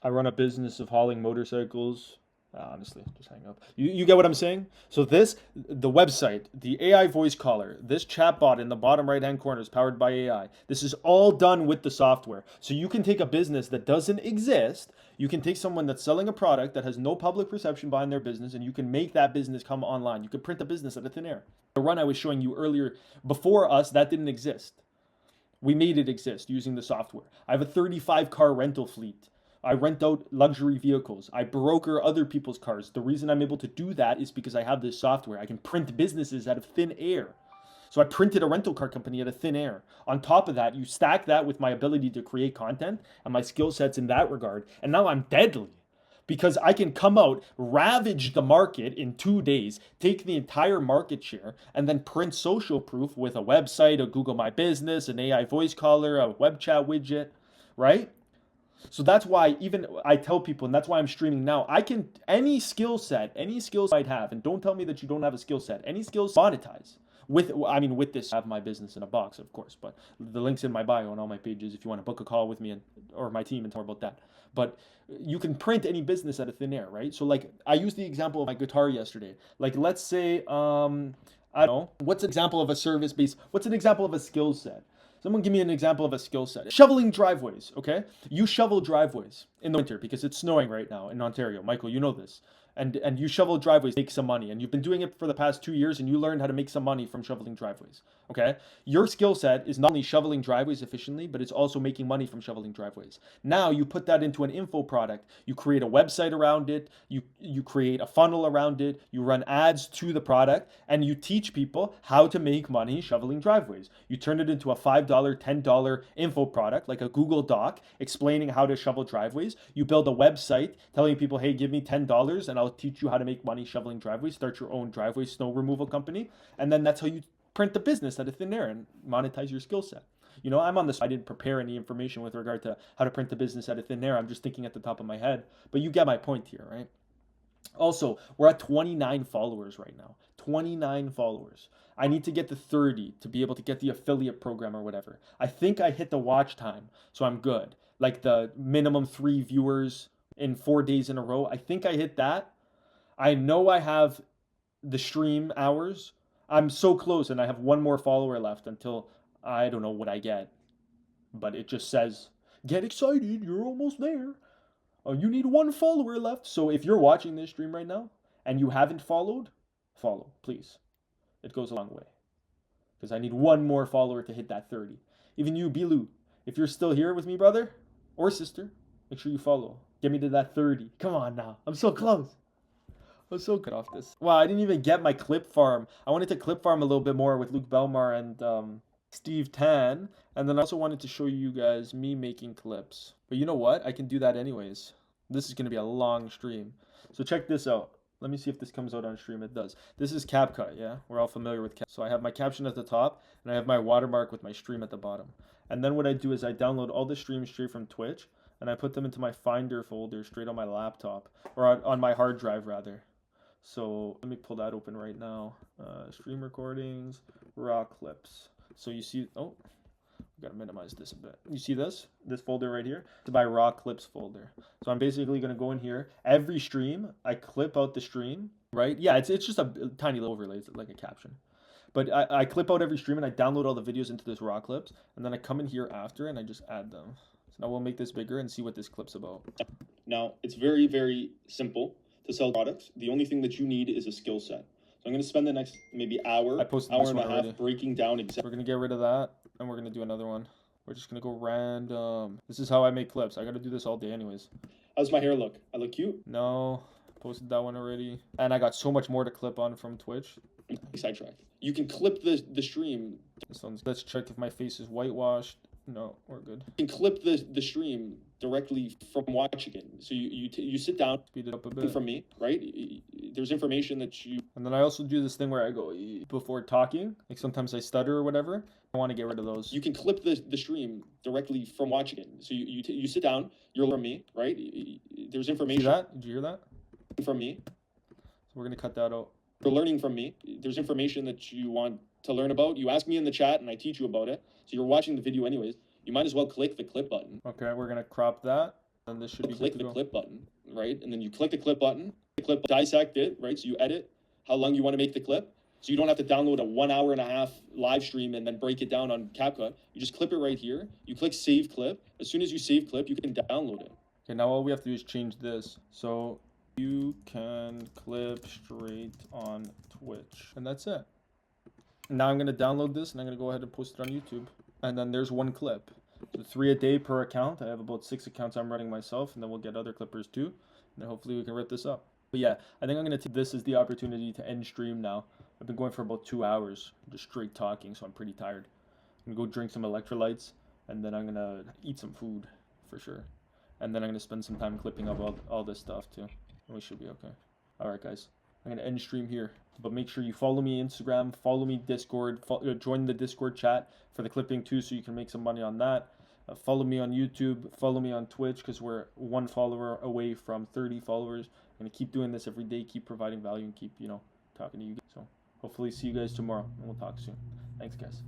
I run a business of hauling motorcycles. Honestly, just hang up. You get what I'm saying? So this, the website, the AI voice caller, this chatbot in the bottom right-hand corner is powered by AI. This is all done with the software. So you can take a business that doesn't exist. You can take someone that's selling a product that has no public perception behind their business, and you can make that business come online. You can print a business out of thin air. The run I was showing you earlier, before us, that didn't exist. We made it exist using the software. I have a 35-car rental fleet. I rent out luxury vehicles. I broker other people's cars. The reason I'm able to do that is because I have this software. I can print businesses out of thin air. So I printed a rental car company out of thin air. On top of that, you stack that with my ability to create content and my skill sets in that regard, and now I'm deadly. Because I can come out, ravage the market in 2 days, take the entire market share, and then print social proof with a website, a Google My Business, an AI voice caller, a web chat widget, right? So that's why even I tell people, and that's why I'm streaming now, I can, any skills I have, and don't tell me that you don't have a skill set, any skills monetize. With this, I have my business in a box, of course, but the link's in my bio on all my pages if you want to book a call with me or my team and talk about that. But you can print any business out of thin air, right? So like I used the example of my guitar yesterday. Like let's say, I don't know, what's an example of a what's an example of a skill set? Someone give me an example of a skill set. Shoveling driveways, okay? You shovel driveways in the winter because it's snowing right now in Ontario. Michael, you know this. And you shovel driveways, make some money. And you've been doing it for the past 2 years and you learned how to make some money from shoveling driveways, okay? Your skill set is not only shoveling driveways efficiently, but it's also making money from shoveling driveways. Now you put that into an info product. You create a website around it. You create a funnel around it. You run ads to the product and you teach people how to make money shoveling driveways. You turn it into a $5, $10 info product like a Google Doc explaining how to shovel driveways. You build a website telling people, hey, give me $10 and I'll teach you how to make money shoveling driveways. Start your own driveway snow removal company. And then that's how you print the business out of thin air and monetize your skill set. You know, I'm on this. I didn't prepare any information with regard to how to print the business out of thin air. I'm just thinking at the top of my head. But you get my point here, right? Also, we're at 29 followers right now. 29 followers. I need to get to 30 to be able to get the affiliate program or whatever. I think I hit the watch time, so I'm good. Like the minimum 3 viewers in 4 days in a row. I think I hit that. I know I have the stream hours. I'm so close and I have 1 more follower left until I don't know what I get. But it just says, get excited, you're almost there. You need 1 follower left. So if you're watching this stream right now and you haven't followed, follow, please. It goes a long way. Because I need 1 more follower to hit that 30. Even you, Bilou, if you're still here with me, brother or sister, make sure you follow. Get me to that 30. Come on now. I'm so close. I'm so cut off this. Wow, I didn't even get my clip farm. I wanted to clip farm a little bit more with Luke Belmar and Steve Tan. And then I also wanted to show you guys me making clips. But you know what? I can do that anyways. This is going to be a long stream. So check this out. Let me see if this comes out on stream. It does. This is CapCut, yeah? We're all familiar with CapCut. So I have my caption at the top, and I have my watermark with my stream at the bottom. And then what I do is I download all the streams straight from Twitch, and I put them into my Finder folder straight on my laptop, or on my hard drive, rather. So let me pull that open right now. Stream recordings, raw clips. So you see, oh, we gotta minimize this a bit. You see this folder right here? It's my raw clips folder. So I'm basically gonna go in here. Every stream, I clip out the stream, right? Yeah, it's just a tiny little overlay, it's like a caption. But I clip out every stream and I download all the videos into this raw clips, and then I come in here after and I just add them. So now we'll make this bigger and see what this clip's about. Now, it's very, very simple to sell products. The only thing that you need is a skill set. So I'm going to spend the next maybe hour and a half breaking down exactly. We're going to get rid of that, and we're going to do another one. We're just going to go random. This is how I make clips. I got to do this all day anyways. How's my hair look? I look cute? No, posted that one already. And I got so much more to clip on from Twitch. Sidetrack. You can clip the stream. This one's, let's check if my face is whitewashed. No, we're good. You can clip the stream directly from watching it. So you sit down, speed it up a bit from me, right? There's information that you... And then I also do this thing where I go before talking. Like sometimes I stutter or whatever. I want to get rid of those. You can clip the stream directly from watching it. So you sit down, you're from me, right? There's information... See that? Did you hear that? From me. So we're going to cut that out. You're learning from me. There's information that you want to learn about. You ask me in the chat and I teach you about it. So you're watching the video anyways. You might as well click the clip button. Okay, we're going to crop that. And this should be click the clip button, right? And then you click the clip button, dissect it, right? So you edit how long you want to make the clip. So you don't have to download a 1 hour and a half live stream and then break it down on CapCut. You just clip it right here. You click save clip. As soon as you save clip, you can download it. Okay, now all we have to do is change this. So you can clip straight on Twitch. And that's it. Now I'm going to download this and I'm going to go ahead and post it on YouTube. And then there's 1 clip. So 3 a day per account. I have about 6 accounts I'm running myself, and then we'll get other clippers too. And then hopefully we can rip this up. But yeah, I think I'm going to take this as the opportunity to end stream now. I've been going for about 2 hours, just straight talking, so I'm pretty tired. I'm gonna go drink some electrolytes, and then I'm gonna eat some food, for sure. And then I'm gonna spend some time clipping up all this stuff too. And we should be okay. Alright guys, I'm gonna end stream here. But make sure you follow me Instagram, follow me Discord, join the Discord chat for the clipping too, so you can make some money on that. Follow me on YouTube, follow me on Twitch, because we're 1 follower away from 30 followers. I'm gonna keep doing this every day, keep providing value, and keep, talking to you guys. So hopefully see you guys tomorrow, and we'll talk soon. Thanks guys.